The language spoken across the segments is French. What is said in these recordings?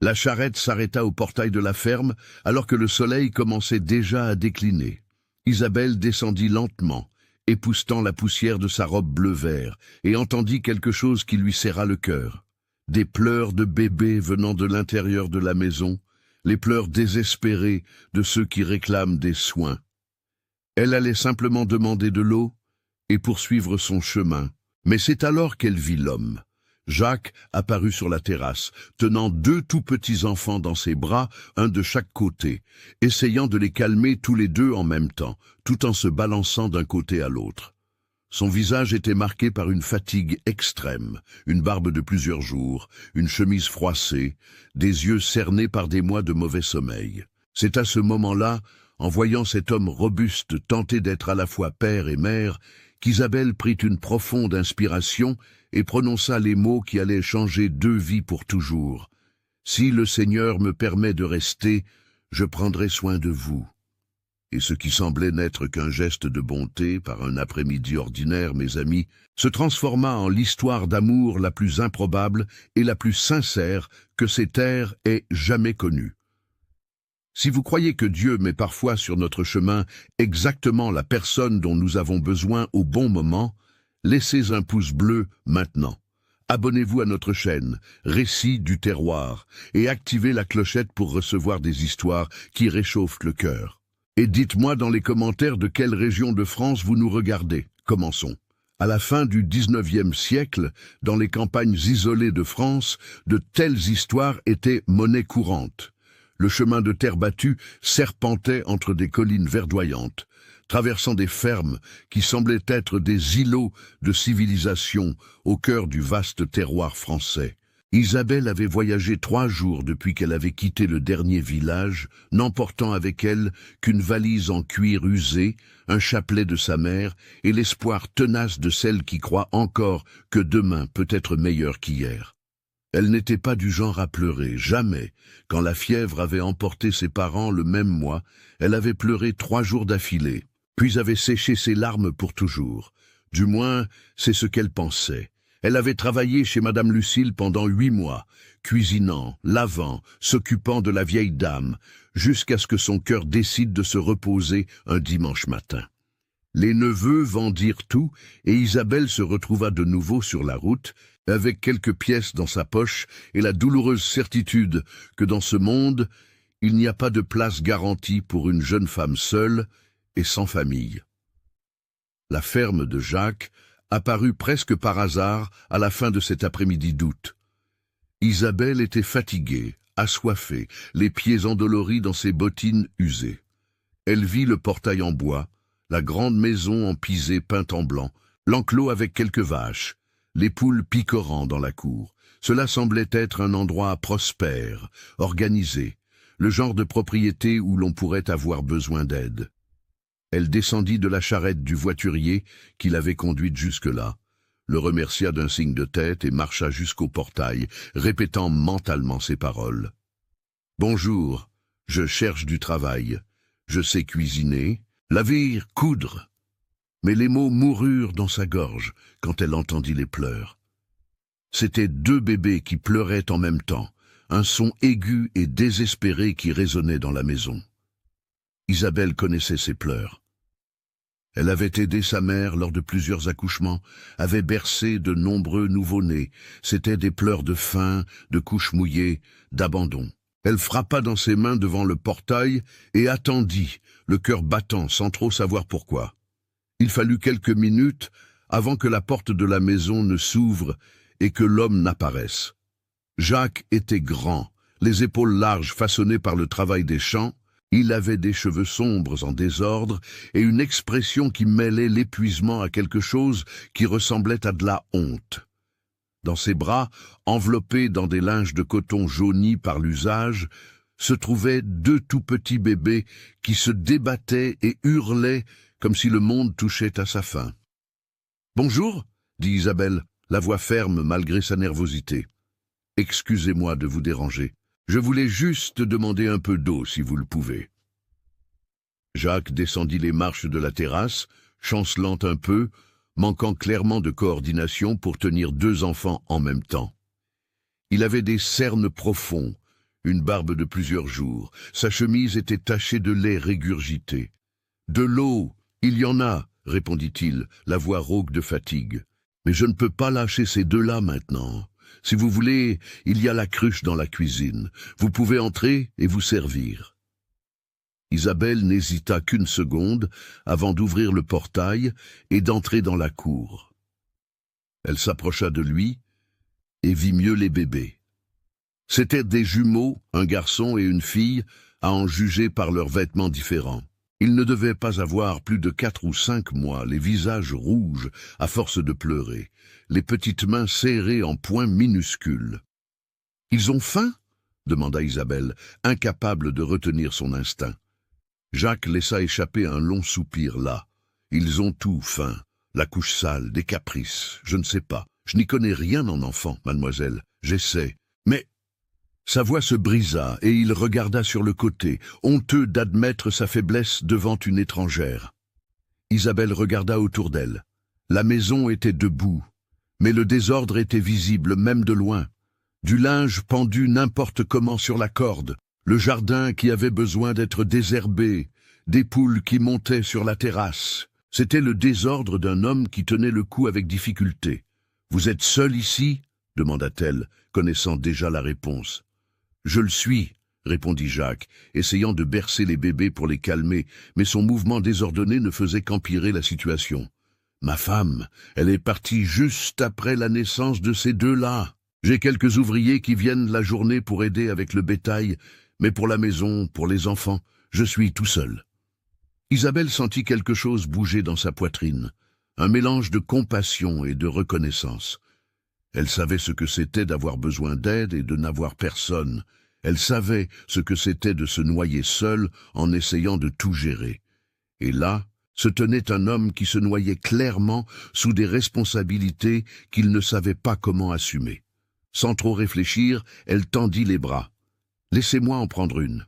La charrette s'arrêta au portail de la ferme, alors que le soleil commençait déjà à décliner. Isabelle descendit lentement, époussetant la poussière de sa robe bleu-vert, et entendit quelque chose qui lui serra le cœur. Des pleurs de bébé venant de l'intérieur de la maison, les pleurs désespérés de ceux qui réclament des soins. Elle allait simplement demander de l'eau et poursuivre son chemin. Mais c'est alors qu'elle vit l'homme. Jacques apparut sur la terrasse, tenant deux tout petits enfants dans ses bras, un de chaque côté, essayant de les calmer tous les deux en même temps, tout en se balançant d'un côté à l'autre. Son visage était marqué par une fatigue extrême, une barbe de plusieurs jours, une chemise froissée, des yeux cernés par des mois de mauvais sommeil. C'est à ce moment-là, en voyant cet homme robuste tenter d'être à la fois père et mère, qu'Isabelle prit une profonde inspiration et prononça les mots qui allaient changer deux vies pour toujours. « Si le Seigneur me permet de rester, je prendrai soin de vous. » Et ce qui semblait n'être qu'un geste de bonté par un après-midi ordinaire, mes amis, se transforma en l'histoire d'amour la plus improbable et la plus sincère que ces terres aient jamais connue. Si vous croyez que Dieu met parfois sur notre chemin exactement la personne dont nous avons besoin au bon moment, laissez un pouce bleu maintenant. Abonnez-vous à notre chaîne, Récits du terroir, et activez la clochette pour recevoir des histoires qui réchauffent le cœur. Et dites-moi dans les commentaires de quelle région de France vous nous regardez. Commençons. À la fin du XIXe siècle, dans les campagnes isolées de France, de telles histoires étaient monnaie courante. Le chemin de terre battue serpentait entre des collines verdoyantes, traversant des fermes qui semblaient être des îlots de civilisation au cœur du vaste terroir français. Isabelle avait voyagé 3 jours depuis qu'elle avait quitté le dernier village, n'emportant avec elle qu'une valise en cuir usé, un chapelet de sa mère et l'espoir tenace de celle qui croit encore que demain peut être meilleur qu'hier. Elle n'était pas du genre à pleurer, jamais. Quand la fièvre avait emporté ses parents le même mois, elle avait pleuré 3 jours d'affilée, puis avait séché ses larmes pour toujours. Du moins, c'est ce qu'elle pensait. Elle avait travaillé chez Madame Lucile pendant 8 mois, cuisinant, lavant, s'occupant de la vieille dame, jusqu'à ce que son cœur décide de se reposer un dimanche matin. Les neveux vendirent tout et Isabelle se retrouva de nouveau sur la route, avec quelques pièces dans sa poche et la douloureuse certitude que dans ce monde, il n'y a pas de place garantie pour une jeune femme seule et sans famille. La ferme de Jacques apparut presque par hasard à la fin de cet après-midi d'août. Isabelle était fatiguée, assoiffée, les pieds endoloris dans ses bottines usées. Elle vit le portail en bois, la grande maison en pisé peinte en blanc, l'enclos avec quelques vaches, les poules picorant dans la cour. Cela semblait être un endroit prospère, organisé, le genre de propriété où l'on pourrait avoir besoin d'aide. Elle descendit de la charrette du voiturier qui l'avait conduite jusque-là, le remercia d'un signe de tête et marcha jusqu'au portail, répétant mentalement ces paroles. « Bonjour, je cherche du travail, je sais cuisiner, laver, coudre. » Mais les mots moururent dans sa gorge quand elle entendit les pleurs. C'étaient 2 bébés qui pleuraient en même temps, un son aigu et désespéré qui résonnait dans la maison. Isabelle connaissait ces pleurs. Elle avait aidé sa mère lors de plusieurs accouchements, avait bercé de nombreux nouveau-nés. C'étaient des pleurs de faim, de couches mouillées, d'abandon. Elle frappa dans ses mains devant le portail et attendit, le cœur battant sans trop savoir pourquoi. Il fallut quelques minutes avant que la porte de la maison ne s'ouvre et que l'homme n'apparaisse. Jacques était grand, les épaules larges façonnées par le travail des champs. Il avait des cheveux sombres en désordre et une expression qui mêlait l'épuisement à quelque chose qui ressemblait à de la honte. Dans ses bras, enveloppés dans des linges de coton jaunis par l'usage, se trouvaient 2 tout petits bébés qui se débattaient et hurlaient comme si le monde touchait à sa fin. « Bonjour » dit Isabelle, la voix ferme malgré sa nervosité. « Excusez-moi de vous déranger. Je voulais juste demander un peu d'eau si vous le pouvez. » Jacques descendit les marches de la terrasse, chancelant un peu, manquant clairement de coordination pour tenir 2 enfants en même temps. Il avait des cernes profonds, une barbe de plusieurs jours. Sa chemise était tachée de lait régurgité. « De l'eau, il y en a, répondit-il, la voix rauque de fatigue. Mais je ne peux pas lâcher ces deux-là maintenant. Si vous voulez, il y a la cruche dans la cuisine. Vous pouvez entrer et vous servir. » Isabelle n'hésita qu'une seconde avant d'ouvrir le portail et d'entrer dans la cour. Elle s'approcha de lui et vit mieux les bébés. C'étaient des jumeaux, un garçon et une fille, à en juger par leurs vêtements différents. Ils ne devaient pas avoir plus de 4 ou 5 mois, les visages rouges à force de pleurer, les petites mains serrées en poings minuscules. « Ils ont faim ?» demanda Isabelle, incapable de retenir son instinct. Jacques laissa échapper un long soupir là. « Ils ont tout faim. La couche sale, des caprices, je ne sais pas. Je n'y connais rien en enfant, mademoiselle. J'essaie. Mais... » Sa voix se brisa et il regarda sur le côté, honteux d'admettre sa faiblesse devant une étrangère. Isabelle regarda autour d'elle. La maison était debout, mais le désordre était visible même de loin. Du linge pendu n'importe comment sur la corde, le jardin qui avait besoin d'être désherbé, des poules qui montaient sur la terrasse. C'était le désordre d'un homme qui tenait le coup avec difficulté. « Vous êtes seul ici ?» demanda-t-elle, connaissant déjà la réponse. « Je le suis », répondit Jacques, essayant de bercer les bébés pour les calmer, mais son mouvement désordonné ne faisait qu'empirer la situation. « Ma femme, elle est partie juste après la naissance de ces deux-là. J'ai quelques ouvriers qui viennent la journée pour aider avec le bétail, mais pour la maison, pour les enfants, je suis tout seul. » Isabelle sentit quelque chose bouger dans sa poitrine, un mélange de compassion et de reconnaissance. Elle savait ce que c'était d'avoir besoin d'aide et de n'avoir personne. Elle savait ce que c'était de se noyer seule en essayant de tout gérer. Et là, se tenait un homme qui se noyait clairement sous des responsabilités qu'il ne savait pas comment assumer. Sans trop réfléchir, elle tendit les bras. « Laissez-moi en prendre une. »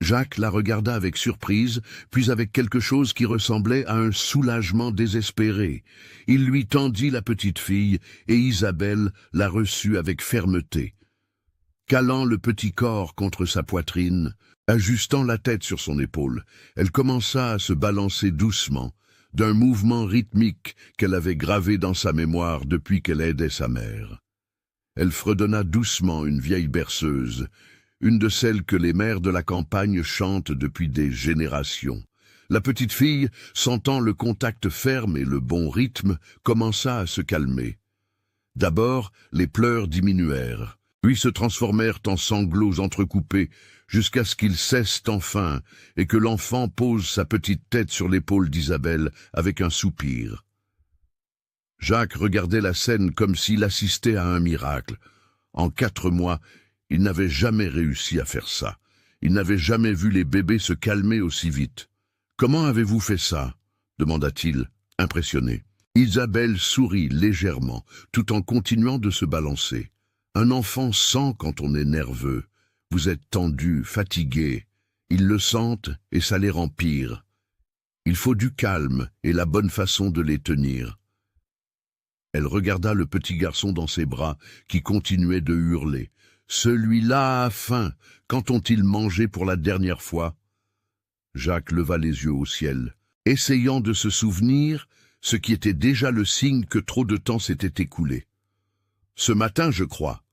Jacques la regarda avec surprise, puis avec quelque chose qui ressemblait à un soulagement désespéré. Il lui tendit la petite fille, et Isabelle la reçut avec fermeté. Calant le petit corps contre sa poitrine, ajustant la tête sur son épaule, elle commença à se balancer doucement, d'un mouvement rythmique qu'elle avait gravé dans sa mémoire depuis qu'elle aidait sa mère. Elle fredonna doucement une vieille berceuse, une de celles que les mères de la campagne chantent depuis des générations. La petite fille, sentant le contact ferme et le bon rythme, commença à se calmer. D'abord, les pleurs diminuèrent, puis se transformèrent en sanglots entrecoupés, jusqu'à ce qu'ils cessent enfin et que l'enfant pose sa petite tête sur l'épaule d'Isabelle avec un soupir. Jacques regardait la scène comme s'il assistait à un miracle. En 4 mois, il n'avait jamais réussi à faire ça. Il n'avait jamais vu les bébés se calmer aussi vite. « Comment avez-vous fait ça ?» demanda-t-il, impressionné. Isabelle sourit légèrement, tout en continuant de se balancer. Un enfant sent quand on est nerveux. Vous êtes tendu, fatigué. Ils le sentent et ça les rend pire. Il faut du calme et la bonne façon de les tenir. Elle regarda le petit garçon dans ses bras, qui continuait de hurler. « Celui-là a faim. Quand ont-ils mangé pour la dernière fois ?» Jacques leva les yeux au ciel, essayant de se souvenir, ce qui était déjà le signe que trop de temps s'était écoulé. « Ce matin, je crois.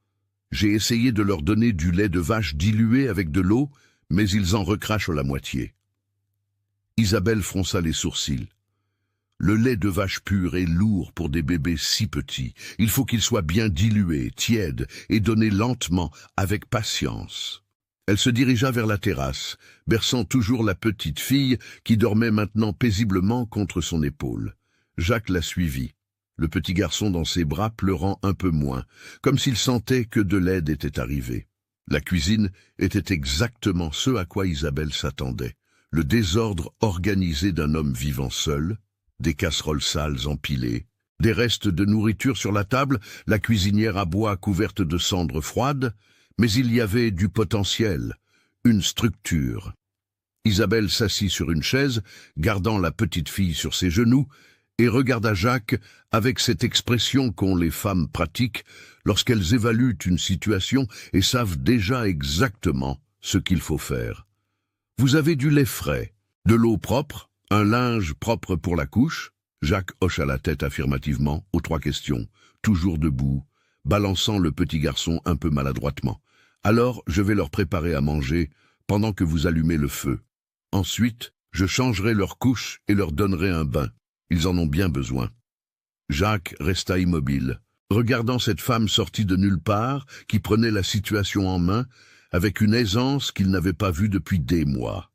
J'ai essayé de leur donner du lait de vache dilué avec de l'eau, mais ils en recrachent la moitié. » Isabelle fronça les sourcils. Le lait de vache pur est lourd pour des bébés si petits. Il faut qu'il soit bien dilué, tiède, et donné lentement, avec patience. Elle se dirigea vers la terrasse, berçant toujours la petite fille qui dormait maintenant paisiblement contre son épaule. Jacques la suivit, le petit garçon dans ses bras pleurant un peu moins, comme s'il sentait que de l'aide était arrivée. La cuisine était exactement ce à quoi Isabelle s'attendait. Le désordre organisé d'un homme vivant seul, des casseroles sales empilées, des restes de nourriture sur la table, la cuisinière à bois couverte de cendres froides, mais il y avait du potentiel, une structure. Isabelle s'assit sur une chaise, gardant la petite fille sur ses genoux, et regarda Jacques avec cette expression qu'ont les femmes pratiques lorsqu'elles évaluent une situation et savent déjà exactement ce qu'il faut faire. « Vous avez du lait frais, de l'eau propre, un linge propre pour la couche ?» Jacques hocha la tête affirmativement aux 3 questions, toujours debout, balançant le petit garçon un peu maladroitement. « Alors, je vais leur préparer à manger pendant que vous allumez le feu. Ensuite, je changerai leur couche et leur donnerai un bain. Ils en ont bien besoin. » Jacques resta immobile, regardant cette femme sortie de nulle part, qui prenait la situation en main, avec une aisance qu'il n'avait pas vue depuis des mois.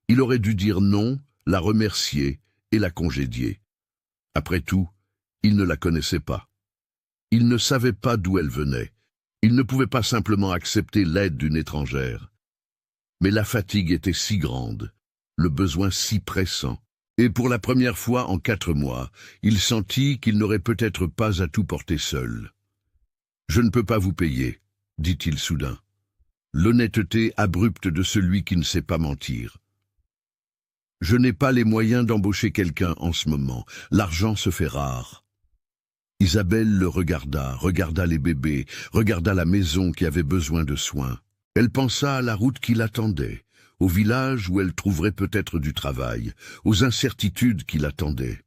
Il aurait dû dire non, la remercier et la congédier. Après tout, il ne la connaissait pas. Il ne savait pas d'où elle venait. Il ne pouvait pas simplement accepter l'aide d'une étrangère. Mais la fatigue était si grande, le besoin si pressant, et pour la première fois en 4 mois, il sentit qu'il n'aurait peut-être pas à tout porter seul. « Je ne peux pas vous payer, » dit-il soudain. L'honnêteté abrupte de celui qui ne sait pas mentir. « Je n'ai pas les moyens d'embaucher quelqu'un en ce moment. L'argent se fait rare. » Isabelle le regarda les bébés, regarda la maison qui avait besoin de soins. Elle pensa à la route qui l'attendait, au village où elle trouverait peut-être du travail, aux incertitudes qui l'attendaient.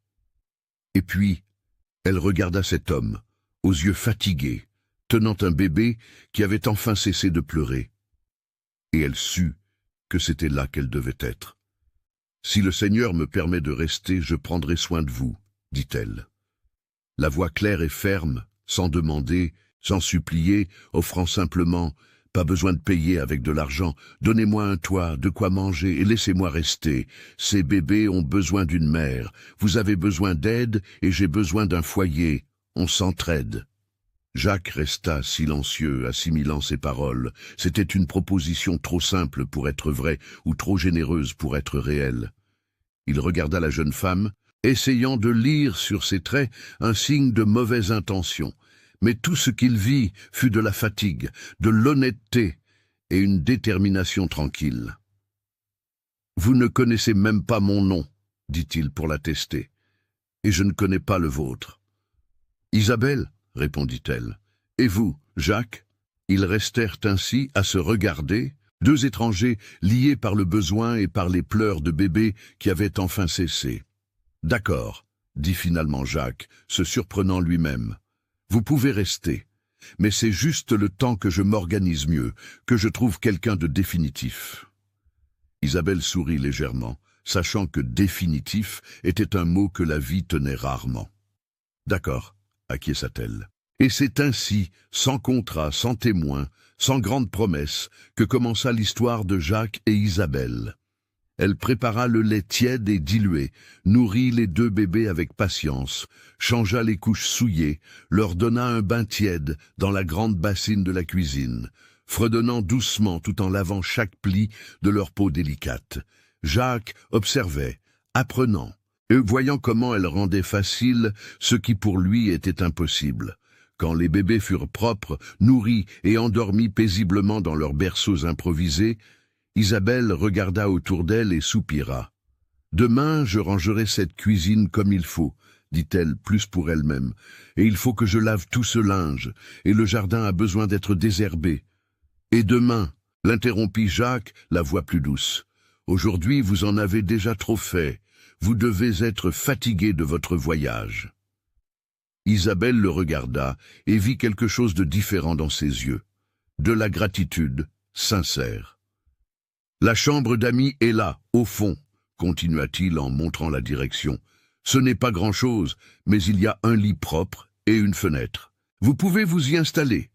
Et puis, elle regarda cet homme, aux yeux fatigués, tenant un bébé qui avait enfin cessé de pleurer. Et elle sut que c'était là qu'elle devait être. « Si le Seigneur me permet de rester, je prendrai soin de vous, » dit-elle. La voix claire et ferme, sans demander, sans supplier, offrant simplement « Pas besoin de payer avec de l'argent, donnez-moi un toit, de quoi manger et laissez-moi rester. Ces bébés ont besoin d'une mère, vous avez besoin d'aide et j'ai besoin d'un foyer, on s'entraide. » Jacques resta silencieux, assimilant ces paroles. C'était une proposition trop simple pour être vraie ou trop généreuse pour être réelle. Il regarda la jeune femme, essayant de lire sur ses traits un signe de mauvaise intention. Mais tout ce qu'il vit fut de la fatigue, de l'honnêteté et une détermination tranquille. « Vous ne connaissez même pas mon nom, » dit-il pour l'attester, « et je ne connais pas le vôtre. »« Isabelle, » répondit-elle. « Et vous, Jacques ?» Ils restèrent ainsi à se regarder, 2 étrangers liés par le besoin et par les pleurs de bébé qui avaient enfin cessé. « D'accord, » dit finalement Jacques, se surprenant lui-même. « Vous pouvez rester, mais c'est juste le temps que je m'organise mieux, que je trouve quelqu'un de définitif. » Isabelle sourit légèrement, sachant que « définitif » était un mot que la vie tenait rarement. « D'accord », acquiesça-t-elle. Et c'est ainsi, sans contrat, sans témoin, sans grande promesse, que commença l'histoire de Jacques et Isabelle. Elle prépara le lait tiède et dilué, nourrit les 2 bébés avec patience, changea les couches souillées, leur donna un bain tiède dans la grande bassine de la cuisine, fredonnant doucement tout en lavant chaque pli de leur peau délicate. Jacques observait, apprenant, et voyant comment elle rendait facile ce qui pour lui était impossible. Quand les bébés furent propres, nourris et endormis paisiblement dans leurs berceaux improvisés, Isabelle regarda autour d'elle et soupira. « Demain, je rangerai cette cuisine comme il faut, » dit-elle plus pour elle-même, « et il faut que je lave tout ce linge, et le jardin a besoin d'être désherbé. »« Et demain, » l'interrompit Jacques, la voix plus douce, « aujourd'hui vous en avez déjà trop fait. Vous devez être fatigué de votre voyage. » Isabelle le regarda et vit quelque chose de différent dans ses yeux. De la gratitude sincère. « La chambre d'amis est là, au fond, » continua-t-il en montrant la direction. « Ce n'est pas grand-chose, mais il y a un lit propre et une fenêtre. Vous pouvez vous y installer. »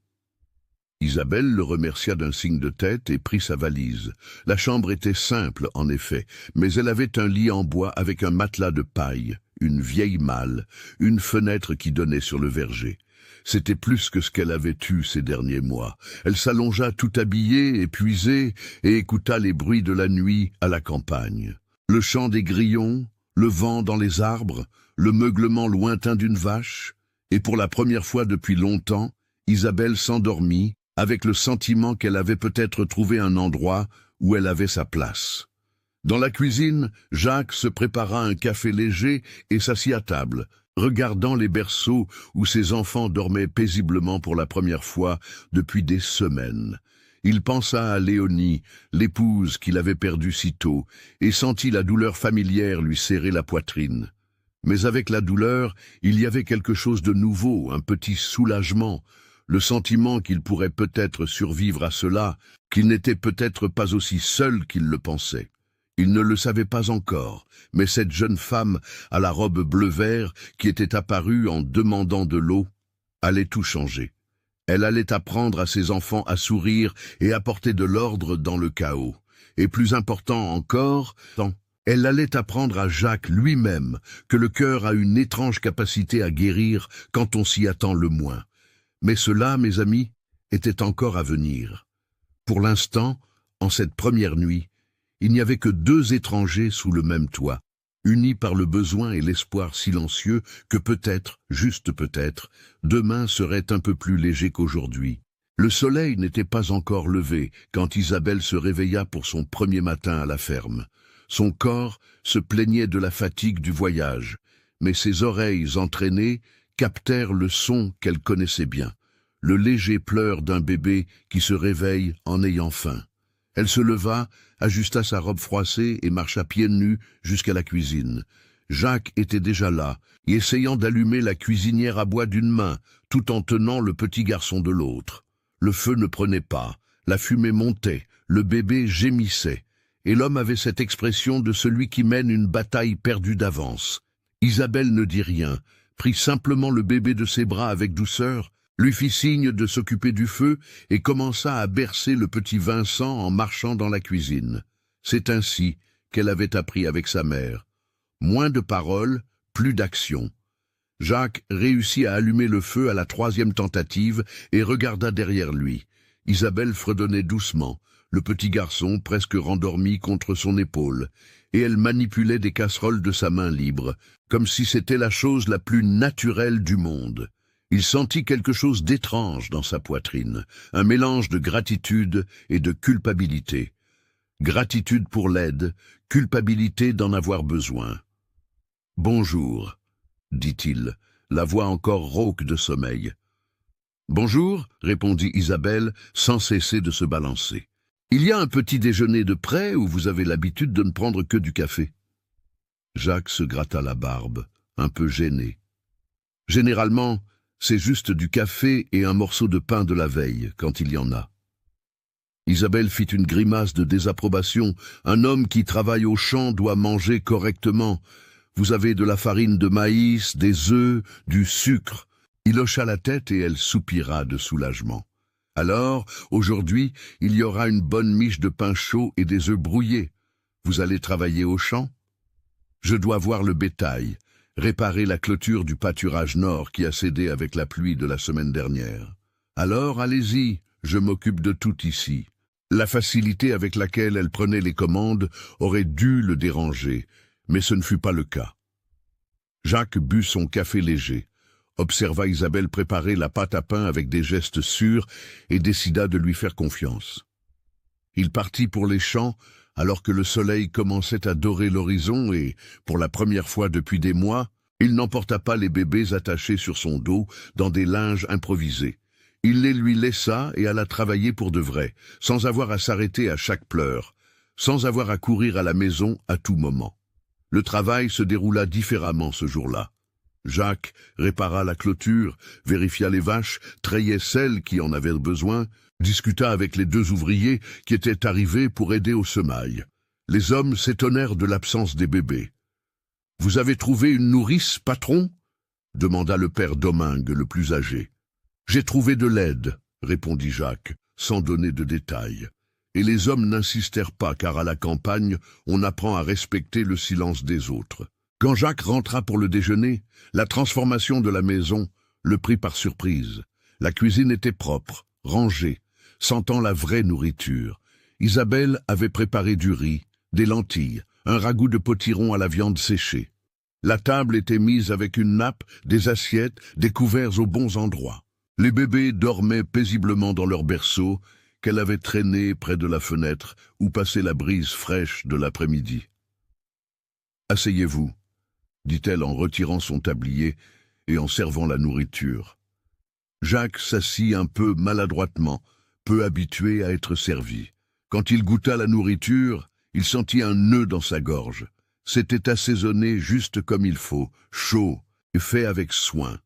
Isabelle le remercia d'un signe de tête et prit sa valise. La chambre était simple, en effet, mais elle avait un lit en bois avec un matelas de paille, une vieille malle, une fenêtre qui donnait sur le verger. C'était plus que ce qu'elle avait eu ces derniers mois. Elle s'allongea tout habillée, épuisée, et écouta les bruits de la nuit à la campagne. Le chant des grillons, le vent dans les arbres, le meuglement lointain d'une vache, et pour la première fois depuis longtemps, Isabelle s'endormit, avec le sentiment qu'elle avait peut-être trouvé un endroit où elle avait sa place. Dans la cuisine, Jacques se prépara un café léger et s'assit à table, regardant les berceaux où ses enfants dormaient paisiblement pour la première fois depuis des semaines. Il pensa à Léonie, l'épouse qu'il avait perdue si tôt, et sentit la douleur familière lui serrer la poitrine. Mais avec la douleur, il y avait quelque chose de nouveau, un petit soulagement, le sentiment qu'il pourrait peut-être survivre à cela, qu'il n'était peut-être pas aussi seul qu'il le pensait. Il ne le savait pas encore, mais cette jeune femme à la robe bleu-vert qui était apparue en demandant de l'eau allait tout changer. Elle allait apprendre à ses enfants à sourire et apporter de l'ordre dans le chaos. Et plus important encore, elle allait apprendre à Jacques lui-même que le cœur a une étrange capacité à guérir quand on s'y attend le moins. Mais cela, mes amis, était encore à venir. Pour l'instant, en cette première nuit, il n'y avait que deux étrangers sous le même toit, unis par le besoin et l'espoir silencieux que peut-être, juste peut-être, demain serait un peu plus léger qu'aujourd'hui. Le soleil n'était pas encore levé quand Isabelle se réveilla pour son premier matin à la ferme. Son corps se plaignait de la fatigue du voyage, mais ses oreilles entraînées captèrent le son qu'elle connaissait bien, le léger pleur d'un bébé qui se réveille en ayant faim. Elle se leva, ajusta sa robe froissée et marcha pieds nus jusqu'à la cuisine. Jacques était déjà là, y essayant d'allumer la cuisinière à bois d'une main, tout en tenant le petit garçon de l'autre. Le feu ne prenait pas, la fumée montait, le bébé gémissait, et l'homme avait cette expression de celui qui mène une bataille perdue d'avance. Isabelle ne dit rien, prit simplement le bébé de ses bras avec douceur, lui fit signe de s'occuper du feu et commença à bercer le petit Vincent en marchant dans la cuisine. C'est ainsi qu'elle avait appris avec sa mère. Moins de paroles, plus d'action. Jacques réussit à allumer le feu à la troisième tentative et regarda derrière lui. Isabelle fredonnait doucement, le petit garçon presque rendormi contre son épaule, et elle manipulait des casseroles de sa main libre, comme si c'était la chose la plus naturelle du monde. Il sentit quelque chose d'étrange dans sa poitrine, un mélange de gratitude et de culpabilité. Gratitude pour l'aide, culpabilité d'en avoir besoin. « Bonjour », dit-il, la voix encore rauque de sommeil. « Bonjour », répondit Isabelle, sans cesser de se balancer. « Il y a un petit déjeuner de près ou vous avez l'habitude de ne prendre que du café ?» Jacques se gratta la barbe, un peu gêné. « Généralement, c'est juste du café et un morceau de pain de la veille, quand il y en a. » Isabelle fit une grimace de désapprobation. « Un homme qui travaille au champ doit manger correctement. Vous avez de la farine de maïs, des œufs, du sucre. » Il hocha la tête et elle soupira de soulagement. « Alors, aujourd'hui, il y aura une bonne miche de pain chaud et des œufs brouillés. Vous allez travailler au champ ? Je dois voir le bétail, réparer la clôture du pâturage nord qui a cédé avec la pluie de la semaine dernière. Alors, allez-y, je m'occupe de tout ici. » La facilité avec laquelle elle prenait les commandes aurait dû le déranger, mais ce ne fut pas le cas. Jacques but son café léger, observa Isabelle préparer la pâte à pain avec des gestes sûrs et décida de lui faire confiance. Il partit pour les champs alors que le soleil commençait à dorer l'horizon et, pour la première fois depuis des mois, il n'emporta pas les bébés attachés sur son dos dans des linges improvisés. Il les lui laissa et alla travailler pour de vrai, sans avoir à s'arrêter à chaque pleur, sans avoir à courir à la maison à tout moment. Le travail se déroula différemment ce jour-là. Jacques répara la clôture, vérifia les vaches, trayait celles qui en avaient besoin, discuta avec les deux ouvriers qui étaient arrivés pour aider au semail. Les hommes s'étonnèrent de l'absence des bébés. « Vous avez trouvé une nourrice, patron ?» demanda le père Domingue, le plus âgé. « J'ai trouvé de l'aide, » répondit Jacques, sans donner de détails. Et les hommes n'insistèrent pas, car à la campagne, on apprend à respecter le silence des autres. Quand Jacques rentra pour le déjeuner, la transformation de la maison le prit par surprise. La cuisine était propre, rangée, sentant la vraie nourriture. Isabelle avait préparé du riz, des lentilles, un ragoût de potiron à la viande séchée. La table était mise avec une nappe, des assiettes, des couverts aux bons endroits. Les bébés dormaient paisiblement dans leur berceau, qu'elle avait traîné près de la fenêtre où passait la brise fraîche de l'après-midi. « Asseyez-vous » dit-elle en retirant son tablier et en servant la nourriture. Jacques s'assit un peu maladroitement, peu habitué à être servi. Quand il goûta la nourriture, il sentit un nœud dans sa gorge. C'était assaisonné juste comme il faut, chaud et fait avec soin.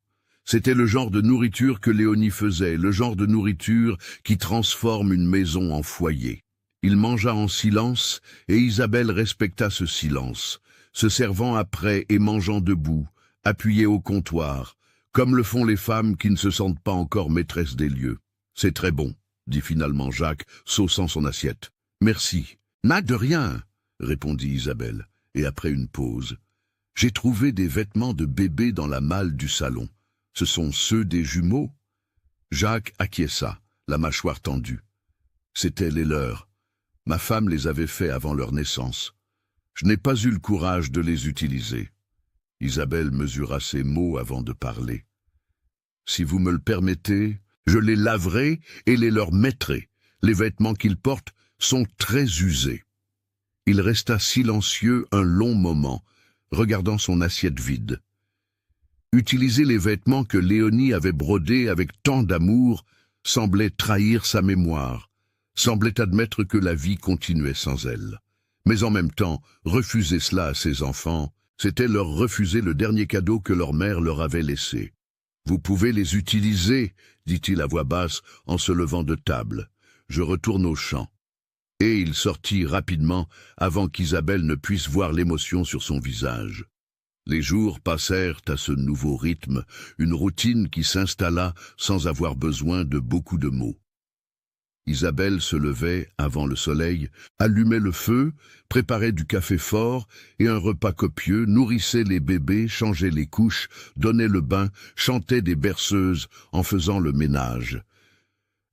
C'était le genre de nourriture que Léonie faisait, le genre de nourriture qui transforme une maison en foyer. Il mangea en silence et Isabelle respecta ce silence, se servant après et mangeant debout, appuyée au comptoir, comme le font les femmes qui ne se sentent pas encore maîtresses des lieux. « C'est très bon », dit finalement Jacques, saussant son assiette. « Merci. »« N'a de rien », répondit Isabelle, et après une pause. « J'ai trouvé des vêtements de bébé dans la malle du salon. Ce sont ceux des jumeaux ?» Jacques acquiesça, la mâchoire tendue. C'étaient les leurs. Ma femme les avait faits avant leur naissance. Je n'ai pas eu le courage de les utiliser. Isabelle mesura ses mots avant de parler. « Si vous me le permettez, je les laverai et les leur mettrai. Les vêtements qu'ils portent sont très usés. » Il resta silencieux un long moment, regardant son assiette vide. Utiliser les vêtements que Léonie avait brodés avec tant d'amour semblait trahir sa mémoire, semblait admettre que la vie continuait sans elle. Mais en même temps, refuser cela à ses enfants, c'était leur refuser le dernier cadeau que leur mère leur avait laissé. « Vous pouvez les utiliser, » dit-il à voix basse en se levant de table. « Je retourne au champ. » Et il sortit rapidement avant qu'Isabelle ne puisse voir l'émotion sur son visage. Les jours passèrent à ce nouveau rythme, une routine qui s'installa sans avoir besoin de beaucoup de mots. Isabelle se levait avant le soleil, allumait le feu, préparait du café fort et un repas copieux, nourrissait les bébés, changeait les couches, donnait le bain, chantait des berceuses en faisant le ménage.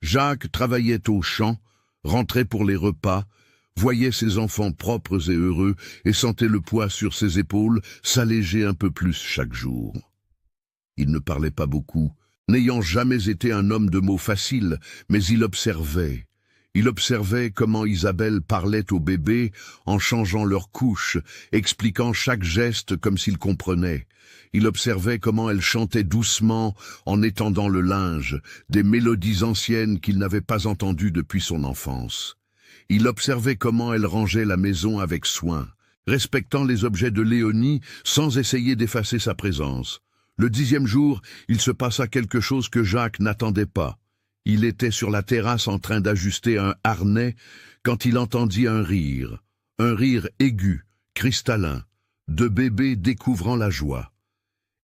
Jacques travaillait au champ, rentrait pour les repas, voyait ses enfants propres et heureux et sentait le poids sur ses épaules s'alléger un peu plus chaque jour. Il ne parlait pas beaucoup, n'ayant jamais été un homme de mots faciles, mais il observait. Il observait comment Isabelle parlait aux bébés en changeant leurs couches, expliquant chaque geste comme s'il comprenait. Il observait comment elle chantait doucement en étendant le linge, des mélodies anciennes qu'il n'avait pas entendues depuis son enfance. Il observait comment elle rangeait la maison avec soin, respectant les objets de Léonie sans essayer d'effacer sa présence. Le 10e jour, il se passa quelque chose que Jacques n'attendait pas. Il était sur la terrasse en train d'ajuster un harnais quand il entendit un rire aigu, cristallin, de bébé découvrant la joie.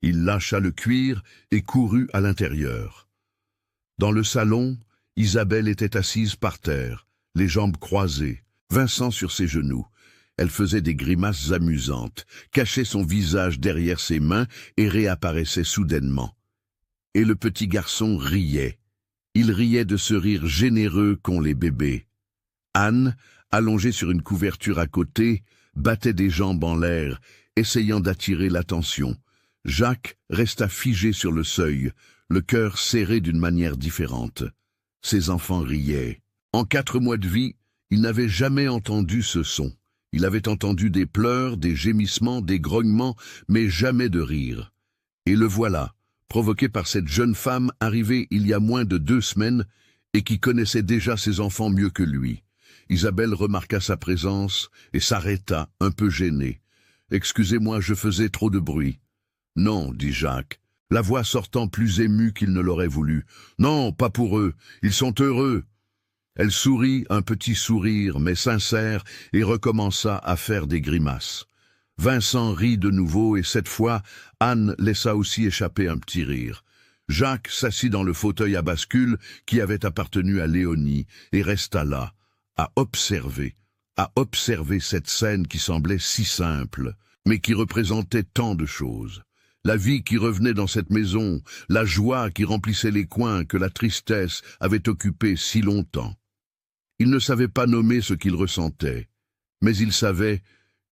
Il lâcha le cuir et courut à l'intérieur. Dans le salon, Isabelle était assise par terre, les jambes croisées, Vincent sur ses genoux. Elle faisait des grimaces amusantes, cachait son visage derrière ses mains et réapparaissait soudainement. Et le petit garçon riait. Il riait de ce rire généreux qu'ont les bébés. Anne, allongée sur une couverture à côté, battait des jambes en l'air, essayant d'attirer l'attention. Jacques resta figé sur le seuil, le cœur serré d'une manière différente. Ses enfants riaient. En 4 mois de vie, il n'avait jamais entendu ce son. Il avait entendu des pleurs, des gémissements, des grognements, mais jamais de rire. Et le voilà, provoqué par cette jeune femme arrivée il y a moins de 2 semaines et qui connaissait déjà ses enfants mieux que lui. Isabelle remarqua sa présence et s'arrêta, un peu gênée. « Excusez-moi, je faisais trop de bruit. »« Non, » dit Jacques, la voix sortant plus émue qu'il ne l'aurait voulu. « Non, pas pour eux, ils sont heureux. » Elle sourit un petit sourire, mais sincère, et recommença à faire des grimaces. Vincent rit de nouveau, et cette fois, Anne laissa aussi échapper un petit rire. Jacques s'assit dans le fauteuil à bascule qui avait appartenu à Léonie, et resta là, à observer cette scène qui semblait si simple, mais qui représentait tant de choses. La vie qui revenait dans cette maison, la joie qui remplissait les coins que la tristesse avait occupés si longtemps. Il ne savait pas nommer ce qu'il ressentait, mais il savait